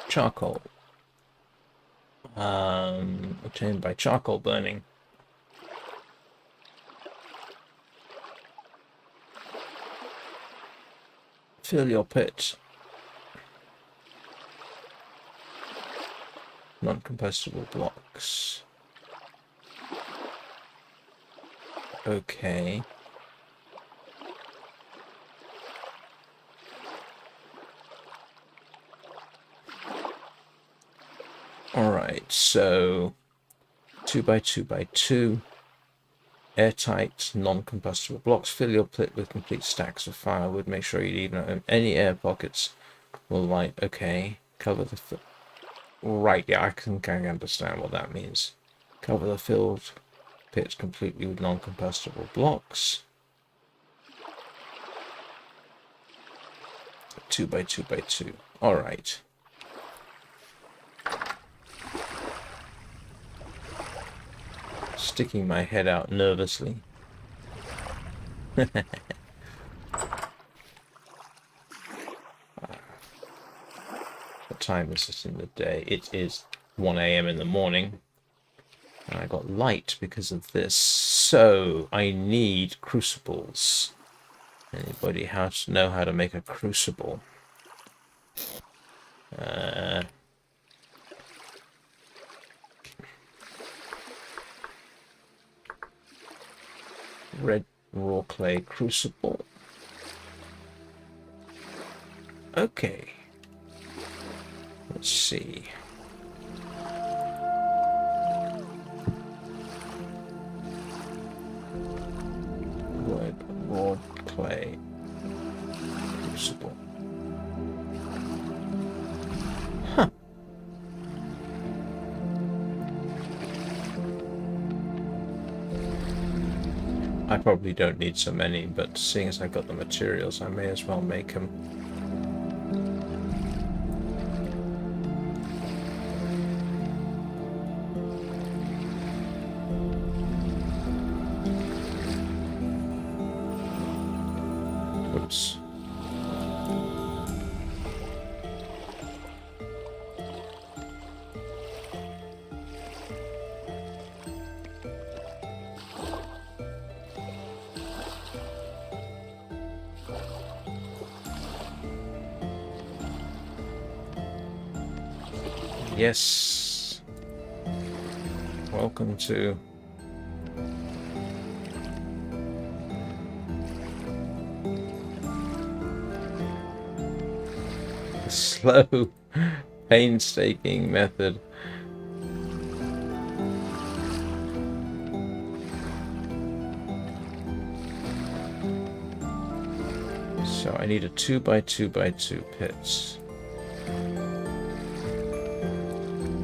Speaker 1: Charcoal. Obtained by charcoal burning. Fill your pit. Non-combustible blocks. Okay. Alright, so 2x2x2, airtight, non-combustible blocks. Fill your pit with complete stacks of firewood. Make sure you leave any air pockets will light. Okay, cover the... Right, yeah, I can kind of understand what that means. Cover the filled pit completely with non-combustible blocks. 2x2x2. Alright. Sticking my head out nervously. What time is it in the day? It is 1 AM in the morning. And I got light because of this. So I need crucibles. Anybody know how to make a crucible? Red raw clay crucible. Okay. Let's see. Red raw clay crucible. Huh. I probably don't need so many, but seeing as I've got the materials, I may as well make them. Oops. Yes. Welcome to the slow, painstaking method. So I need a 2x2x2 pit.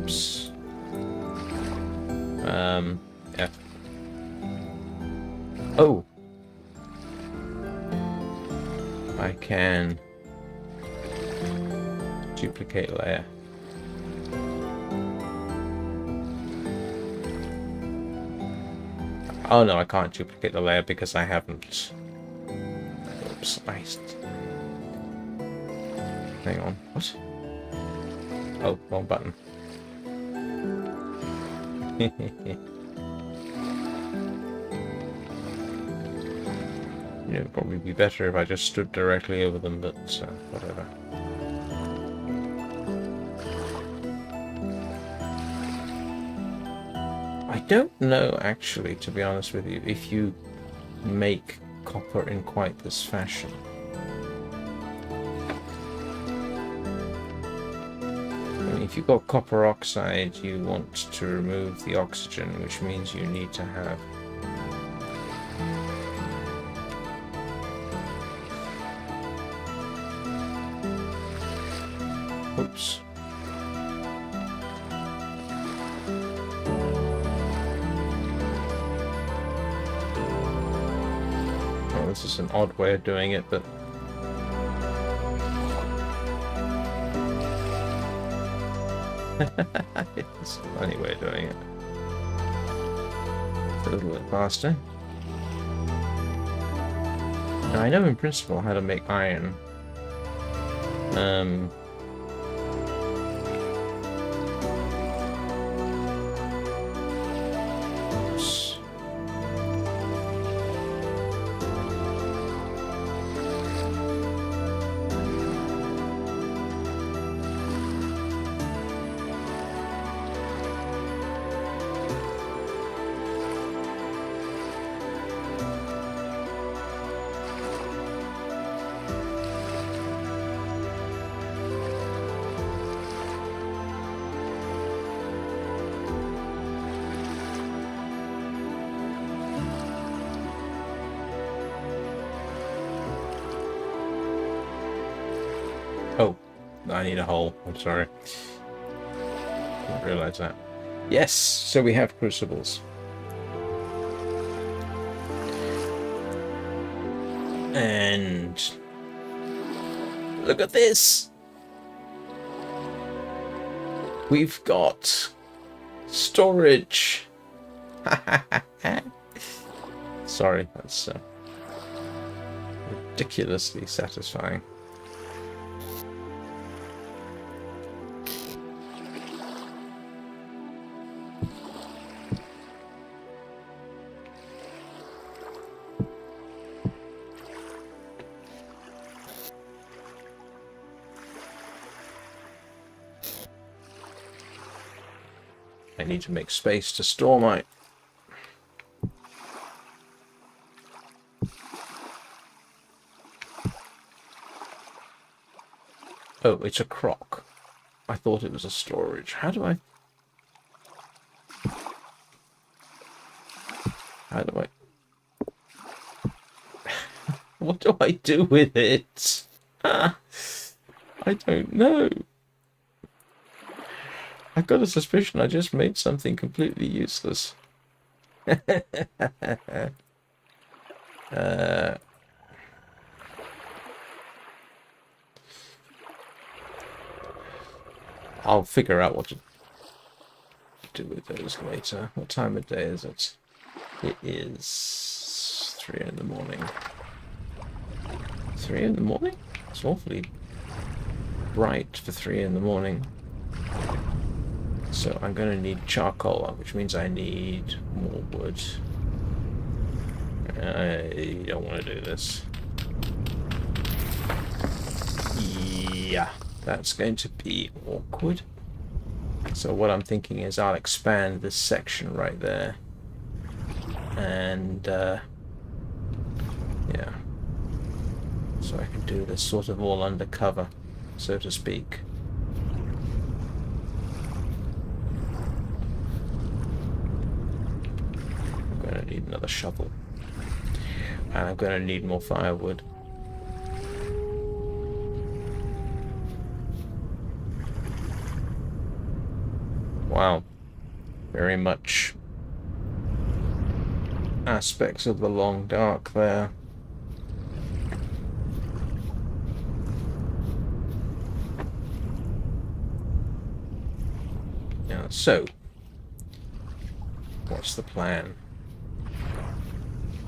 Speaker 1: Oops. F. Oh! I can duplicate layer. Oh no, I can't duplicate the layer because I haven't. Oops, hang on, what? Oh, wrong button. It'd probably be better if I just stood directly over them, but whatever. I don't know, actually, to be honest with you, if you make copper in quite this fashion. I mean, if you've got copper oxide, you want to remove the oxygen, which means you need to have oops. Well, this is an odd way of doing it, but it's a funny way of doing it. It's a little bit faster. Now, I know in principle how to make iron. I need a hole. I'm sorry. Didn't realize that. Yes, so we have crucibles. And look at this. We've got storage. Sorry, that's ridiculously satisfying. I need to make space to store my... Oh, it's a crock. I thought it was a storage. How do I... What do I do with it? I don't know. I've got a suspicion I just made something completely useless. I'll figure out what to do with those later. What time of day is it? It is 3 in the morning. 3 in the morning? It's awfully bright for 3 in the morning. So I'm going to need charcoal, which means I need more wood. I don't want to do this. Yeah, that's going to be awkward. So what I'm thinking is I'll expand this section right there. And, yeah. So I can do this sort of all undercover, so to speak. I'm going to need another shovel. And I'm going to need more firewood. Wow. Very much aspects of the long dark there. Now, so what's the plan?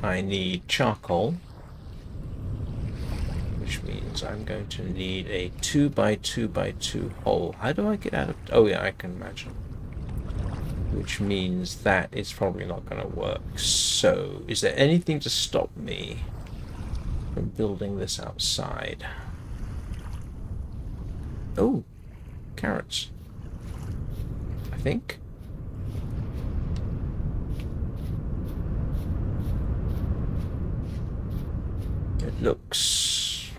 Speaker 1: I need charcoal, which means I'm going to need a 2x2x2 hole. How do I get out of... Oh yeah, I can imagine. Which means that it's probably not going to work. So, is there anything to stop me from building this outside? Oh, carrots. I think. It looks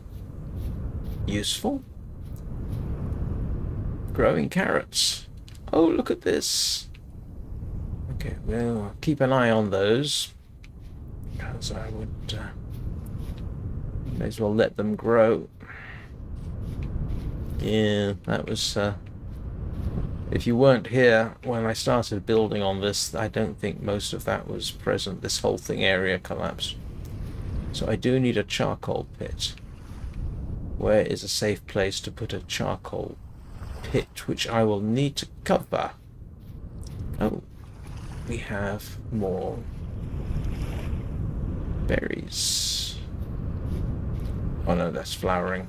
Speaker 1: useful. Growing carrots. Oh, look at this. Okay, well, keep an eye on those, because I would may as well let them grow. Yeah, that was, if you weren't here when I started building on this, I don't think most of that was present. This whole thing area collapsed. So I do need a charcoal pit. Where is a safe place to put a charcoal pit, which I will need to cover? Oh. We have more berries. Oh no, that's flowering.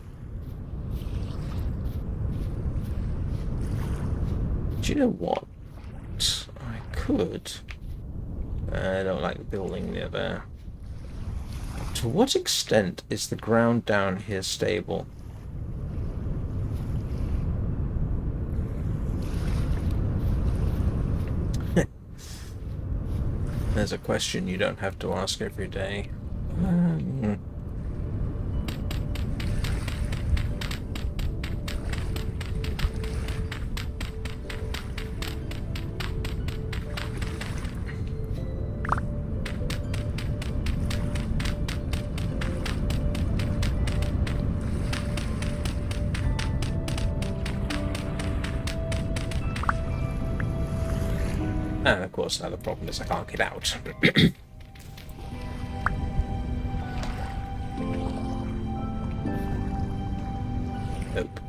Speaker 1: Do you know what? I could. I don't like the building near there. To what extent is the ground down here stable? There's a question you don't have to ask every day. And of course, another problem is I can't get out. Nope.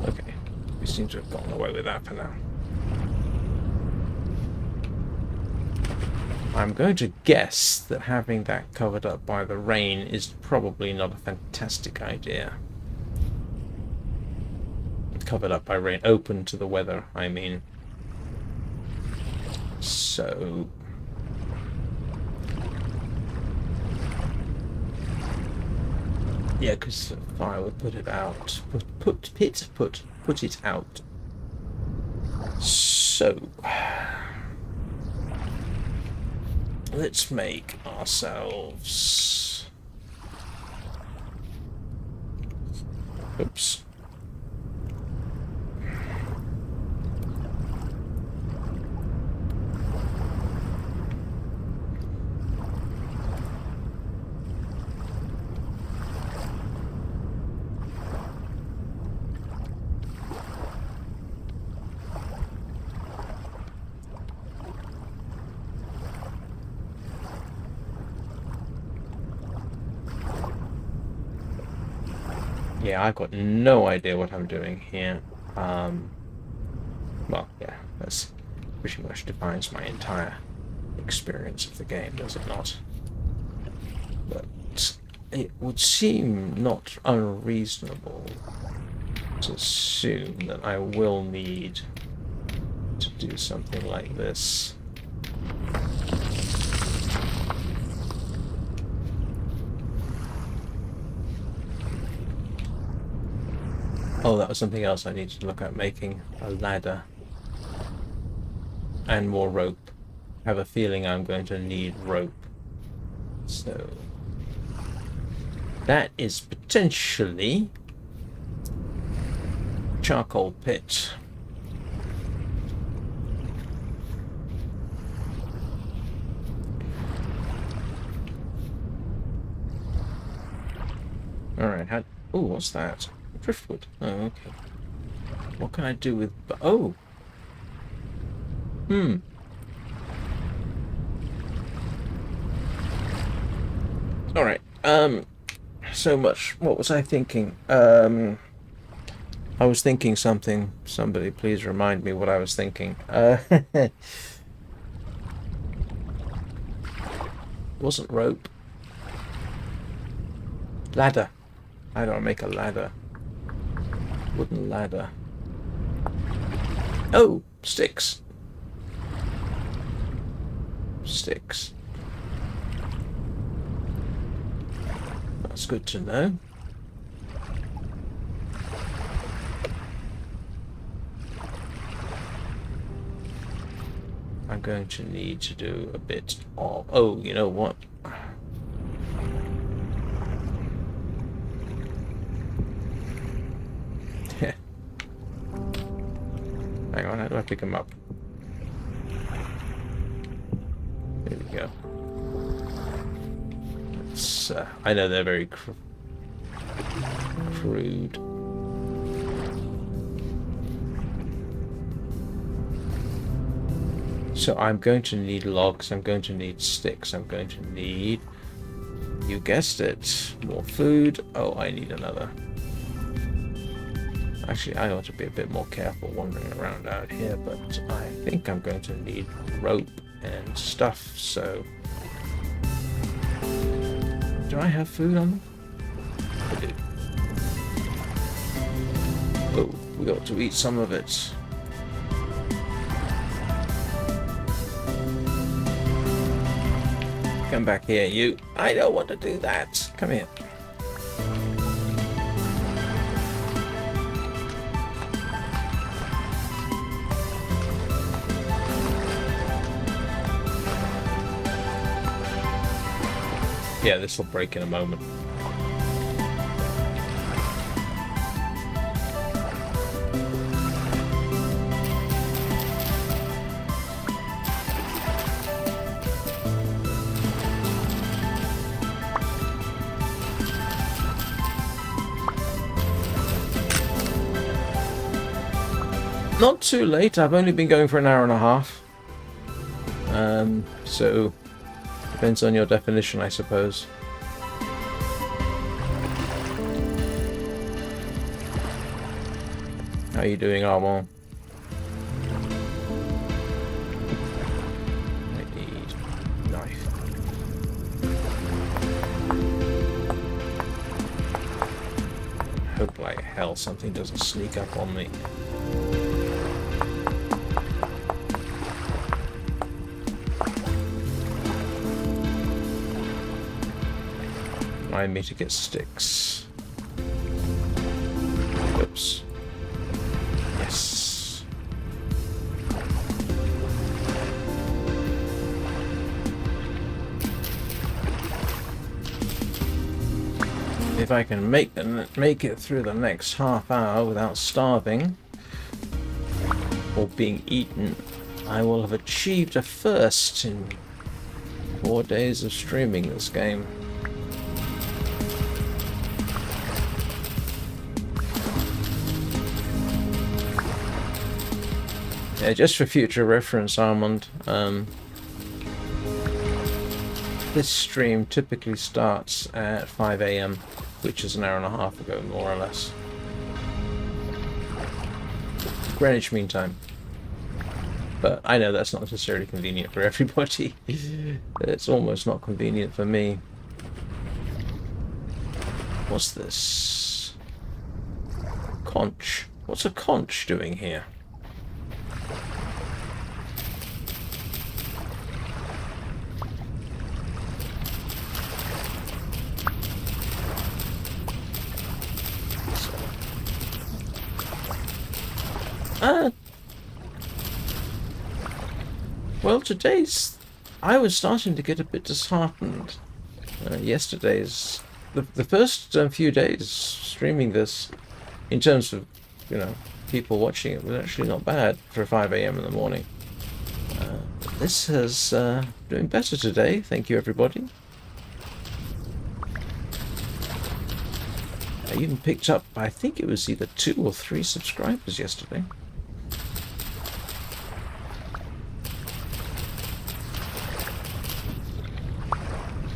Speaker 1: Okay, we seem to have gotten away with that for now. I'm going to guess that having that covered up by the rain is probably not a fantastic idea. Covered up by rain, open to the weather, I mean. So... yeah, because fire would put it out. Put it out. So... let's make ourselves... oops. Yeah, I've got no idea what I'm doing here. Well, yeah, that's pretty much defines my entire experience of the game, does it not? But it would seem not unreasonable to assume that I will need to do something like this. Oh, that was something else I needed to look at, making a ladder and more rope. I have a feeling I'm going to need rope. So that is potentially charcoal pit. Alright, oh, what's that? Driftwood. Oh, okay. What can I do with... oh! Alright, so much. What was I thinking? I was thinking something. Somebody please remind me what I was thinking. Wasn't rope. Ladder. I don't make a ladder. Wooden ladder. Oh, sticks. Sticks. That's good to know. I'm going to need to do a bit of... oh, you know what? Hang on, how do I pick them up? There we go. It's, I know they're very crude. So I'm going to need logs, I'm going to need sticks, I'm going to need, you guessed it, more food. Oh, I need another. Actually, I ought to be a bit more careful wandering around out here, but I think I'm going to need rope and stuff, so... do I have food on them? I do. Oh, We ought to eat some of it. Come back here, you. I don't want to do that. Come here. Yeah, this will break in a moment. Not too late. I've only been going for an hour and a half. So depends on your definition, I suppose. How are you doing, Armand? I need a knife. Hope like hell something doesn't sneak up on me. Remind me to get sticks. Oops. Yes. If I can make it through the next half hour without starving or being eaten, I will have achieved a first in 4 days of streaming this game. Yeah, just for future reference, Armand, this stream typically starts at 5 AM, which is an hour and a half ago, more or less. Greenwich Mean Time. But I know that's not necessarily convenient for everybody. It's almost not convenient for me. What's this? Conch. What's a conch doing here? Well, I was starting to get a bit disheartened. Yesterday's, the first few days streaming this, in terms of, people watching it, was actually not bad for 5 AM in the morning. This is doing better today. Thank you, everybody. I even picked up, I think it was either 2 or 3 subscribers yesterday.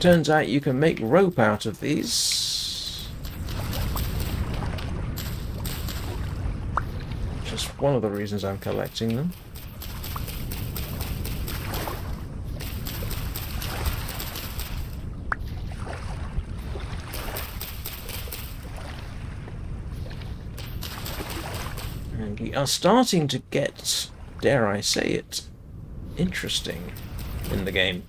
Speaker 1: Turns out you can make rope out of these. Just one of the reasons I'm collecting them. And we are starting to get, dare I say it, interesting in the game.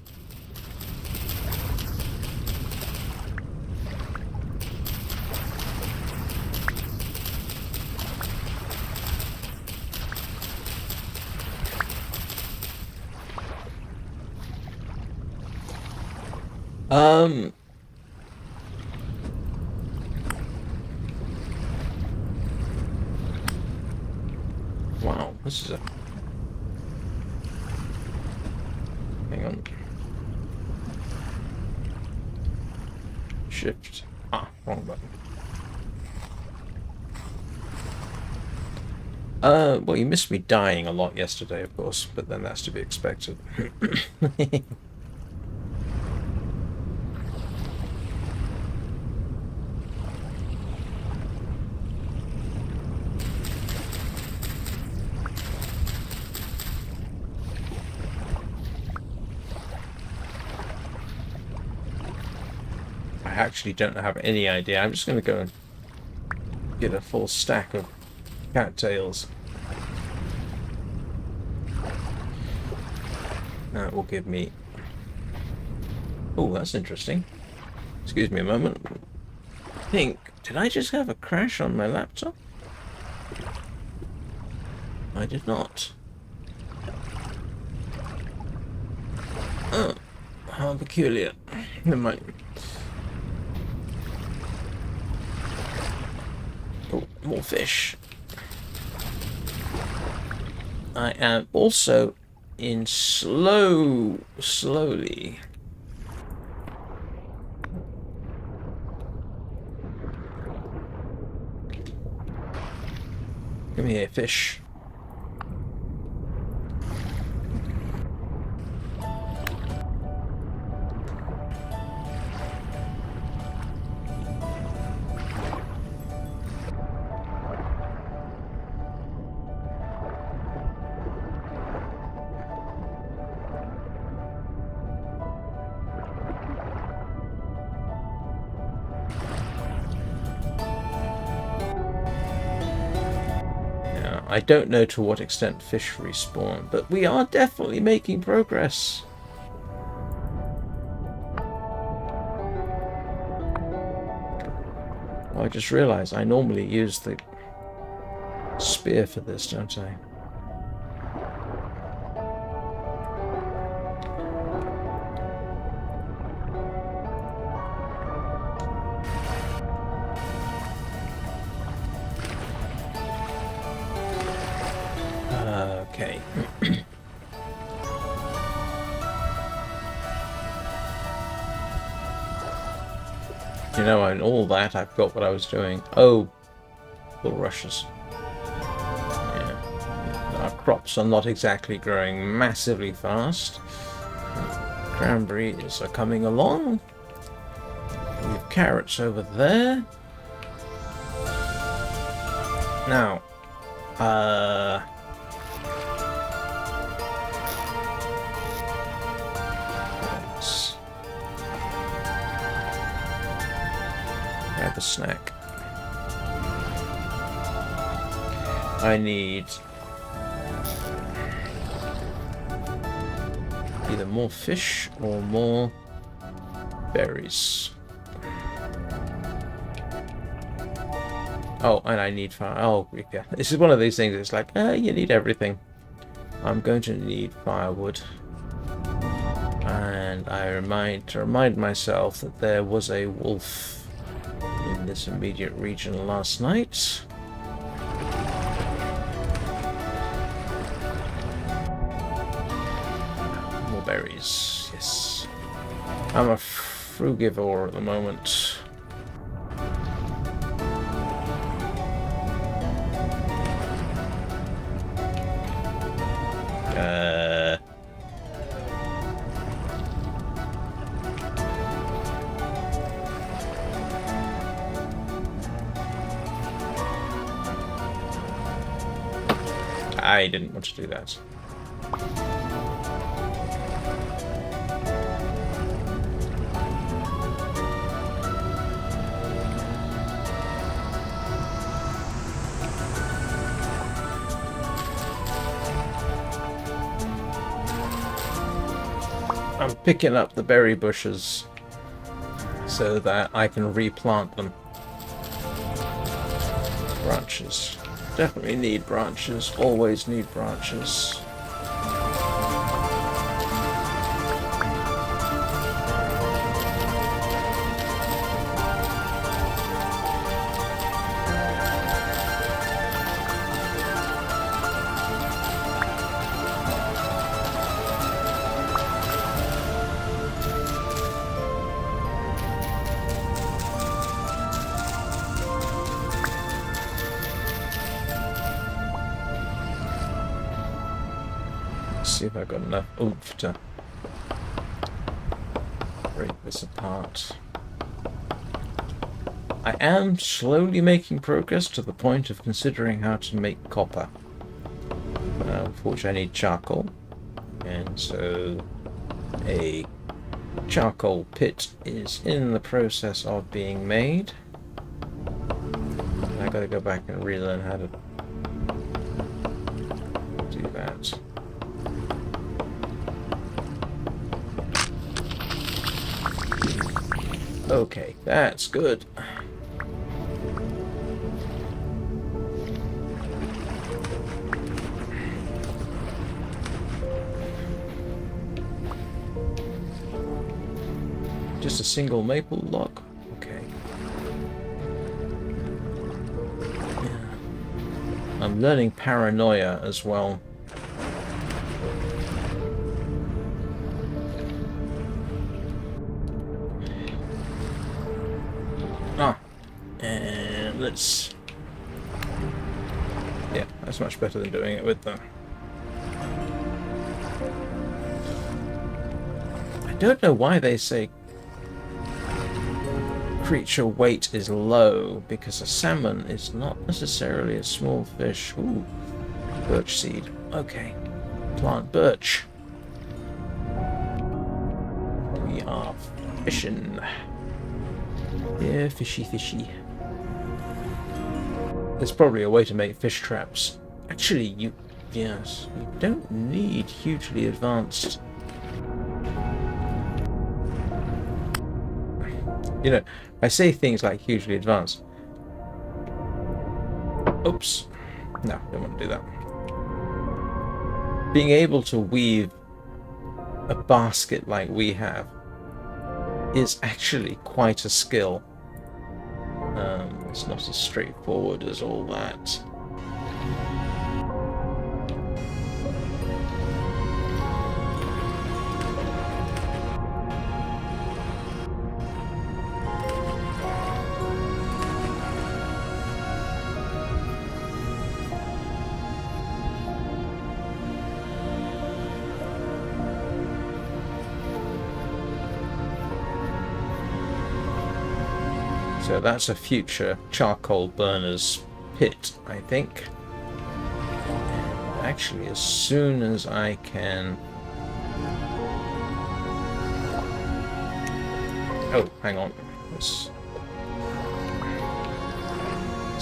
Speaker 1: Wow, this is a... Hang on. Shift. Wrong button. Well, you missed me dying a lot yesterday, of course, but then that's to be expected. I actually don't have any idea. I'm just going to go and get a full stack of cattails. That will give me... Oh, that's interesting. Excuse me a moment. I think... Did I just have a crash on my laptop? I did not. Oh, how peculiar. Never mind. Oh, more fish. I am also in slowly. Come here, fish. I don't know to what extent fish respawn, but we are definitely making progress. Oh, I just realised I normally use the spear for this, don't I? Okay. You know, in all that, I forgot what I was doing. Oh, bulrushes. Yeah. Our crops are not exactly growing massively fast. Cranberries are coming along. We have carrots over there. Now, let's have a snack. I need either more fish or more berries. Oh, and I need fire. Oh, yeah. This is one of these things. It's like, you need everything. I'm going to need firewood. And I remind myself that there was a wolf in this immediate region last night. More berries, yes. I'm a frugivore at the moment. I didn't want to do that. I'm picking up the berry bushes so that I can replant them. Branches. Definitely need branches. Always need branches. See if I've got enough oomph to break this apart. I am slowly making progress to the point of considering how to make copper. Unfortunately, I need charcoal, and so a charcoal pit is in the process of being made. I gotta go back and relearn how to Okay, that's good. Just a single maple log. Okay. Yeah. I'm learning paranoia as well. Ah, and let's... Yeah, that's much better than doing it with the... I don't know why they say creature weight is low, because a salmon is not necessarily a small fish. Ooh, birch seed. Okay, plant birch. We are fishing. Yeah, fishy, fishy. There's probably a way to make fish traps. Actually, yes, you don't need hugely advanced... You know, I say things like hugely advanced. Oops. No, don't want to do that. Being able to weave a basket like we have is actually quite a skill. It's not as straightforward as all that. So that's a future charcoal burner's pit, I think. And actually, as soon as I can... Oh, hang on. Let's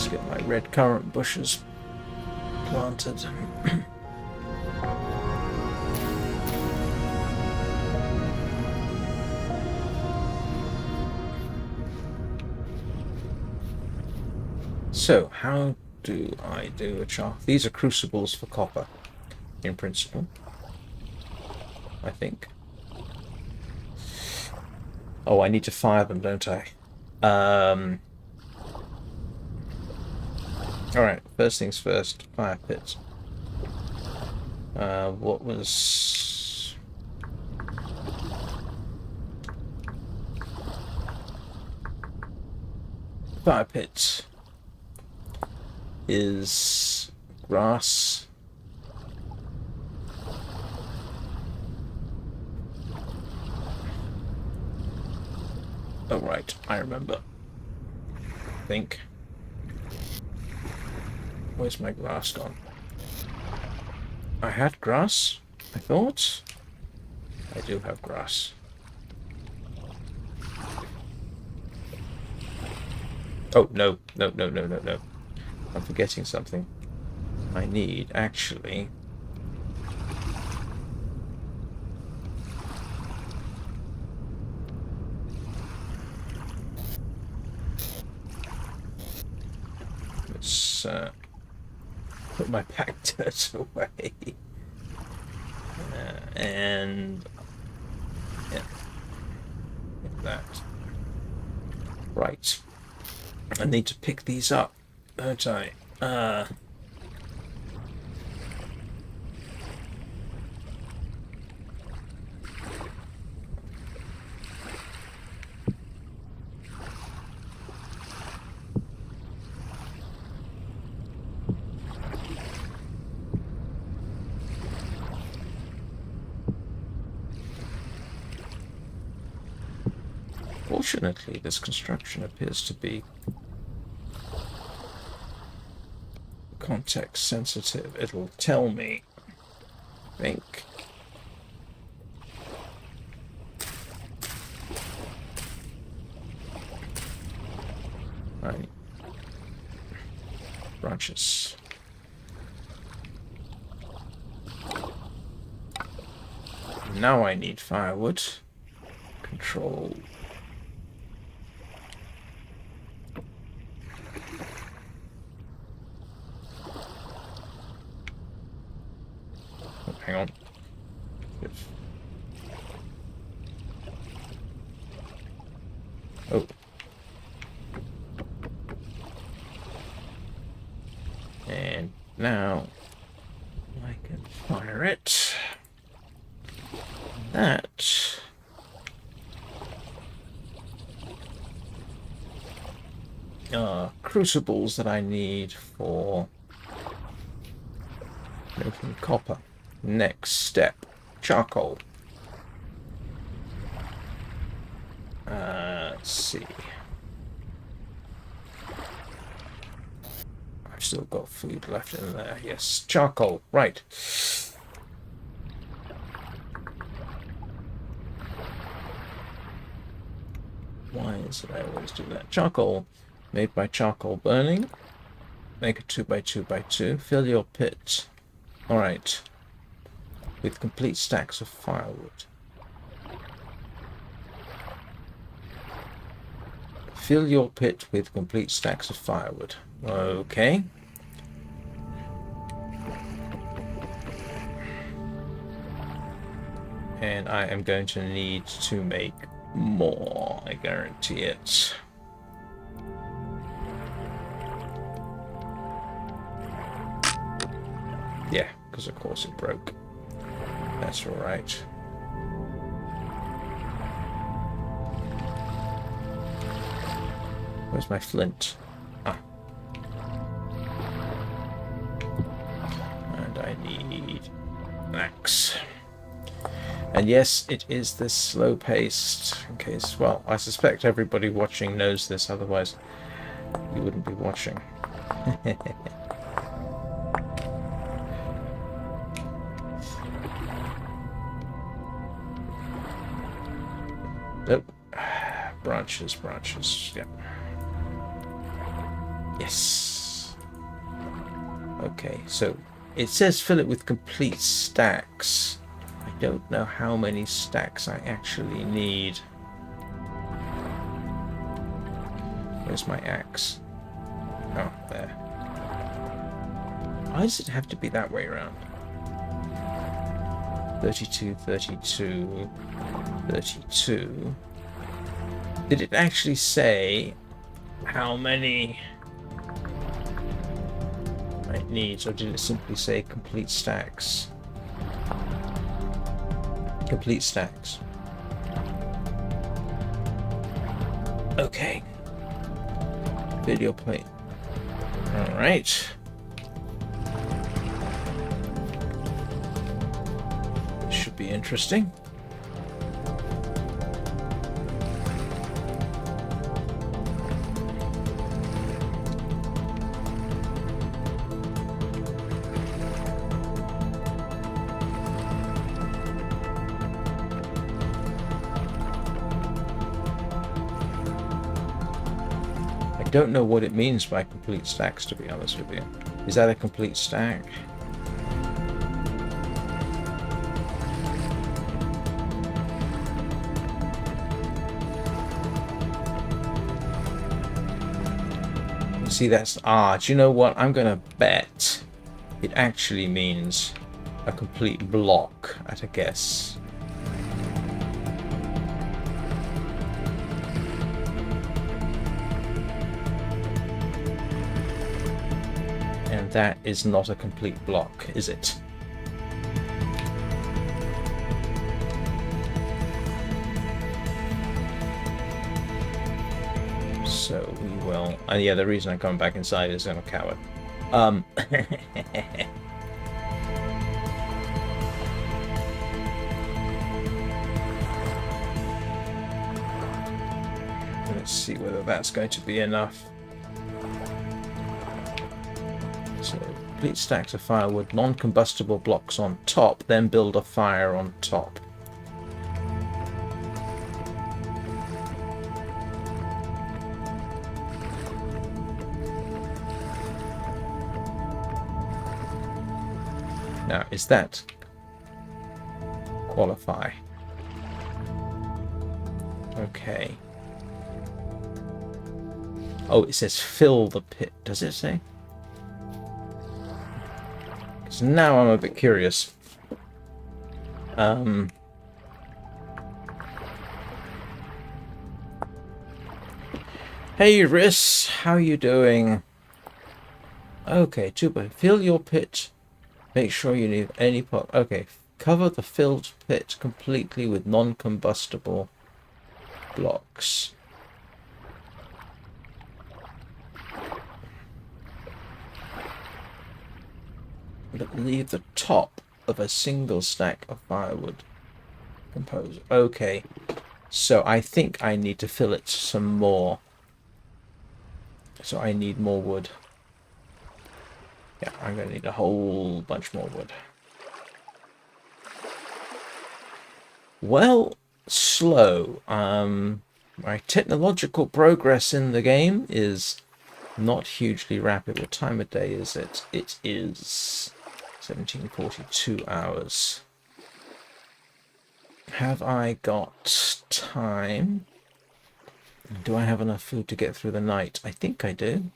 Speaker 1: get my red currant bushes planted. So, how do I do a charcoal? These are crucibles for copper, in principle. I think. Oh, I need to fire them, don't I? Alright, first things first, fire pit. What was... Fire pit is grass. Oh, right, I remember. I think. Where's my grass gone? I had grass, I thought. I do have grass. Oh, no, no, no, no, no, no. I'm forgetting something. I need, actually... Let's put my pack dirt away. And... yeah. Like that. Right. I need to pick these up, don't I? Fortunately, this construction appears to be context sensitive. It'll tell me, I think. Right. Branches. Now I need firewood. Control hang on. Oh. And now I can fire it. That are crucibles that I need for making copper. Next step, charcoal. Let's see. I've still got food left in there. Yes, charcoal. Right. Why is it I always do that? Charcoal made by charcoal burning. Make a 2x2x2. Fill your pit. Alright. With complete stacks of firewood. Fill your pit with complete stacks of firewood. Okay. And I am going to need to make more, I guarantee it. Yeah, because of course it broke. That's alright. Where's my flint? Ah. And I need an axe. And yes, it is this slow-paced. In case, well, I suspect everybody watching knows this, otherwise you wouldn't be watching. Nope. Branches, branches. Yep. Yes. Okay, so it says fill it with complete stacks. I don't know how many stacks I actually need. Where's my axe? Oh, there. Why does it have to be that way around? 32, 32, 32. Did it actually say how many it needs, or did it simply say complete stacks? Complete stacks. Okay. Video plate. Alright. This should be interesting. I don't know what it means by complete stacks, to be honest with you. Is that a complete stack? See, that's... Ah, do you know what? I'm going to bet it actually means a complete block at a guess. And that is not a complete block, is it? So we will... And yeah, the reason I'm coming back inside is I'm a coward. Let's see whether that's going to be enough. So, complete stacks of firewood, non-combustible blocks on top, then build a fire on top. Now, is that qualify? Okay. Oh, it says fill the pit. Does it say? So now I'm a bit curious. Um, hey, Riss, how you doing? Okay, Tuba, fill your pit. Make sure you leave any pot. Okay, cover the filled pit completely with non-combustible blocks. But leave the top of a single stack of firewood composed. Okay, so I think I need to fill it some more. So I need more wood. Yeah, I'm going to need a whole bunch more wood. Well, slow. My technological progress in the game is not hugely rapid. What time of day is it? It is 1742 hours. Have I got time? Do I have enough food to get through the night? I think I do.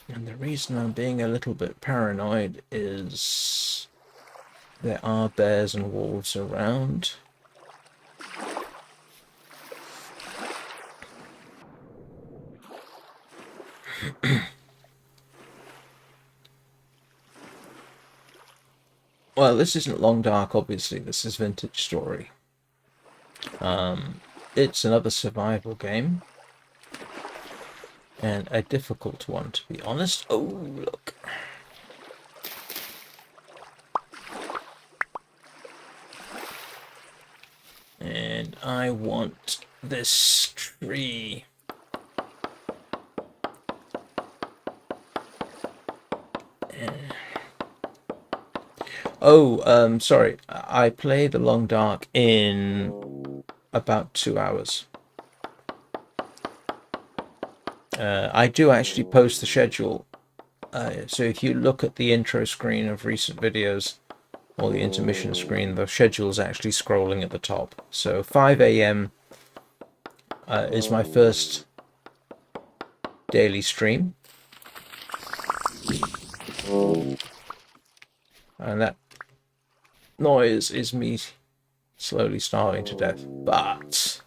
Speaker 1: And the reason I'm being a little bit paranoid is there are bears and wolves around. Well, this isn't Long Dark, obviously. This is Vintage Story. It's another survival game. And a difficult one, to be honest. Oh, look. And I want this tree. Oh, sorry. I play The Long Dark in about 2 hours. I do actually post the schedule. So if you look at the intro screen of recent videos, or the intermission screen, the schedule's actually scrolling at the top. So 5 a.m. Is my first daily stream. And that noise is me slowly starving to death. But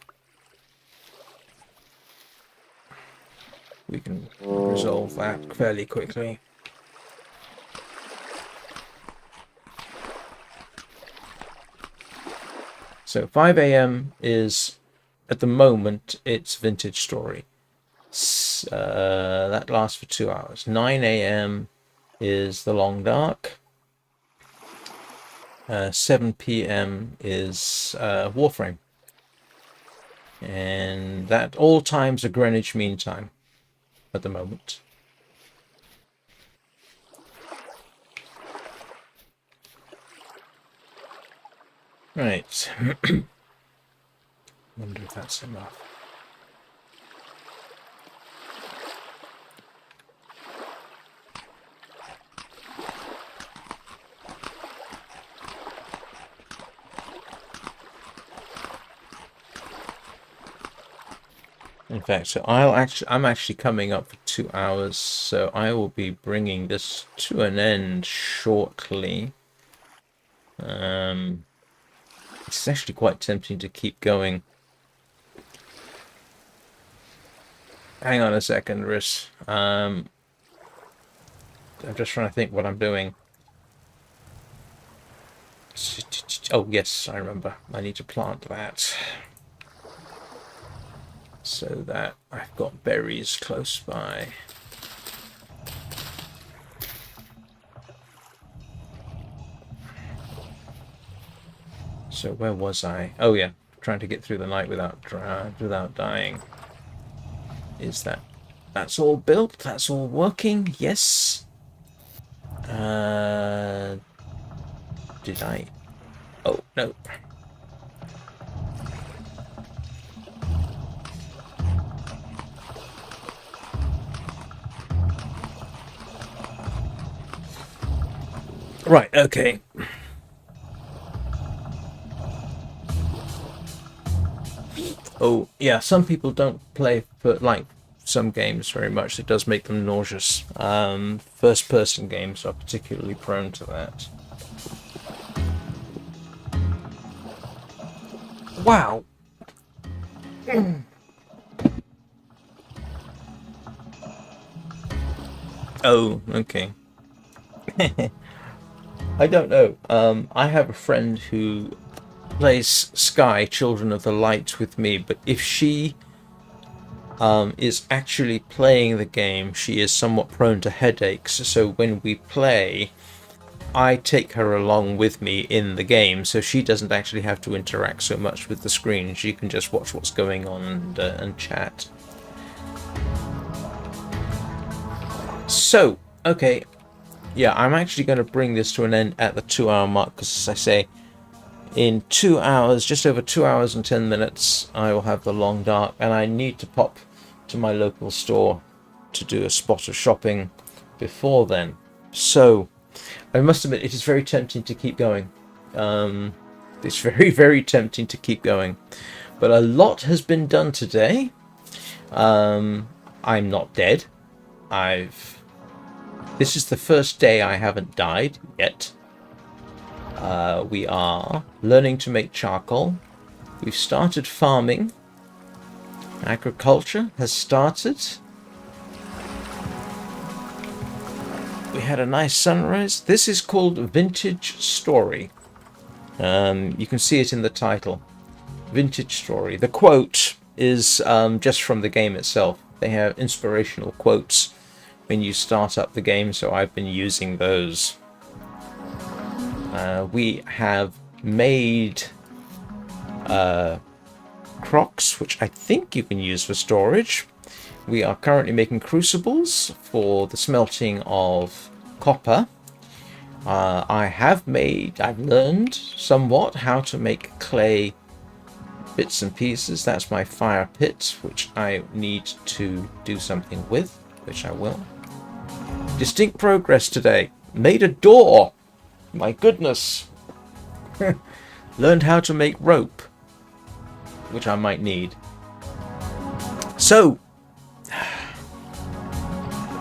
Speaker 1: we can resolve that fairly quickly. So 5 a.m. is, at the moment, it's Vintage Story. That lasts for 2 hours. 9 a.m. is The Long Dark. 7 p.m. is Warframe. And that all times are Greenwich Mean Time at the moment. Right. Wonder if that's enough. In fact, so I'm actually coming up for 2 hours, so I will be bringing this to an end shortly. It's actually quite tempting to keep going. Hang on a second, Riss. I'm just trying to think what I'm doing. Oh, yes, I remember. I need to plant that. So that I've got berries close by. So where was I? Oh yeah, trying to get through the night without dying. Is that's all built? That's all working? Yes. Did I? Oh no. Right. Okay. Oh, yeah, some people don't play for, like, some games very much. It does make them nauseous. First-person games are particularly prone to that. Wow. Oh, okay. I don't know. I have a friend who plays Sky, Children of the Light, with me, but if she is actually playing the game, she is somewhat prone to headaches. So when we play, I take her along with me in the game, so she doesn't actually have to interact so much with the screen. She can just watch what's going on and chat. So, okay, yeah, I'm actually going to bring this to an end at the 2-hour mark, because as I say, in 2 hours, just over 2 hours and 10 minutes, I will have the long dark, and I need to pop to my local store to do a spot of shopping before then. So, I must admit, it is very tempting to keep going. It's very, very tempting to keep going. But a lot has been done today. I'm not dead. This is the first day I haven't died yet. We are learning to make charcoal. We've started farming. Agriculture has started. We had a nice sunrise. This is called Vintage Story. You can see it in the title. Vintage Story. The quote is just from the game itself. They have inspirational quotes when you start up the game, so I've been using those. We have made crocks, which I think you can use for storage. We are currently making crucibles for the smelting of copper. I've learned somewhat how to make clay bits and pieces. That's my fire pit, which I need to do something with, which I will. Distinct progress today. Made a door. My goodness. Learned how to make rope, which I might need. So,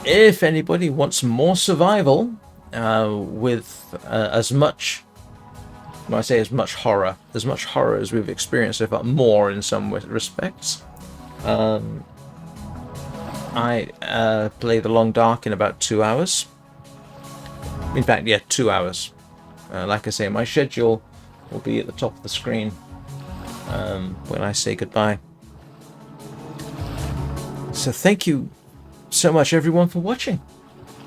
Speaker 1: if anybody wants more survival with as much horror as we've experienced so far, more in some respects, I play the Long Dark in about 2 hours. In fact, yeah, 2 hours. Like I say, my schedule will be at the top of the screen when I say goodbye. So thank you so much, everyone, for watching.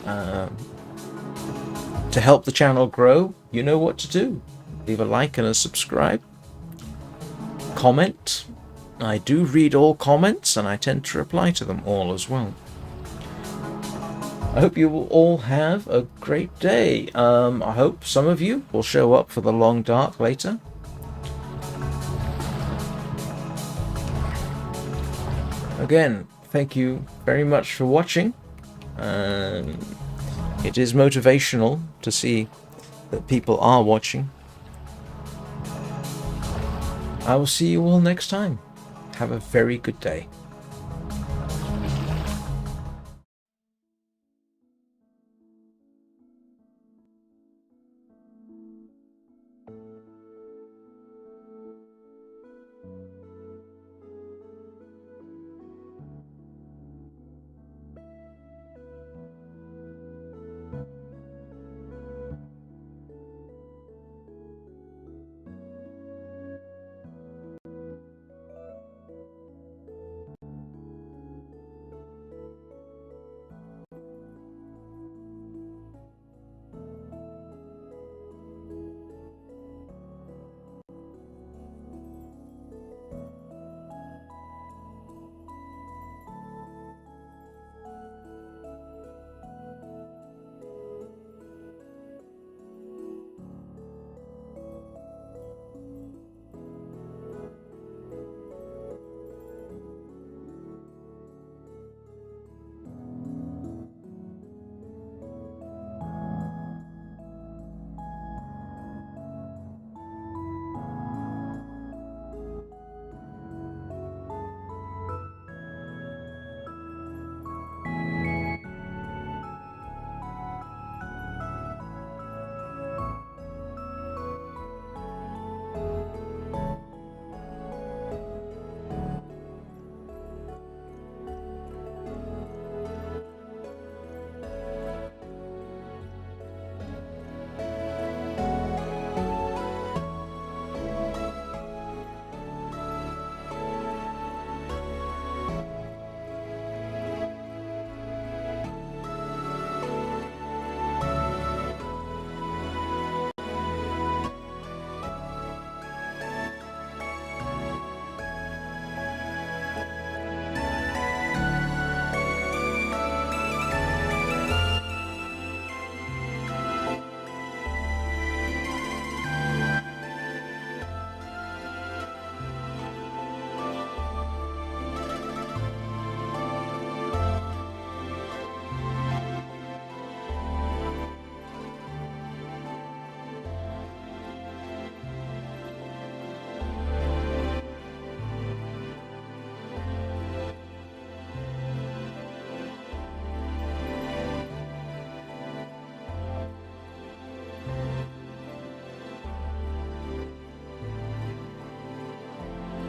Speaker 1: To help the channel grow, you know what to do. Leave a like and a subscribe. Comment. I do read all comments, and I tend to reply to them all as well. I hope you will all have a great day. I hope some of you will show up for the Long Dark later. Again, thank you very much for watching. It is motivational to see that people are watching. I will see you all next time. Have a very good day.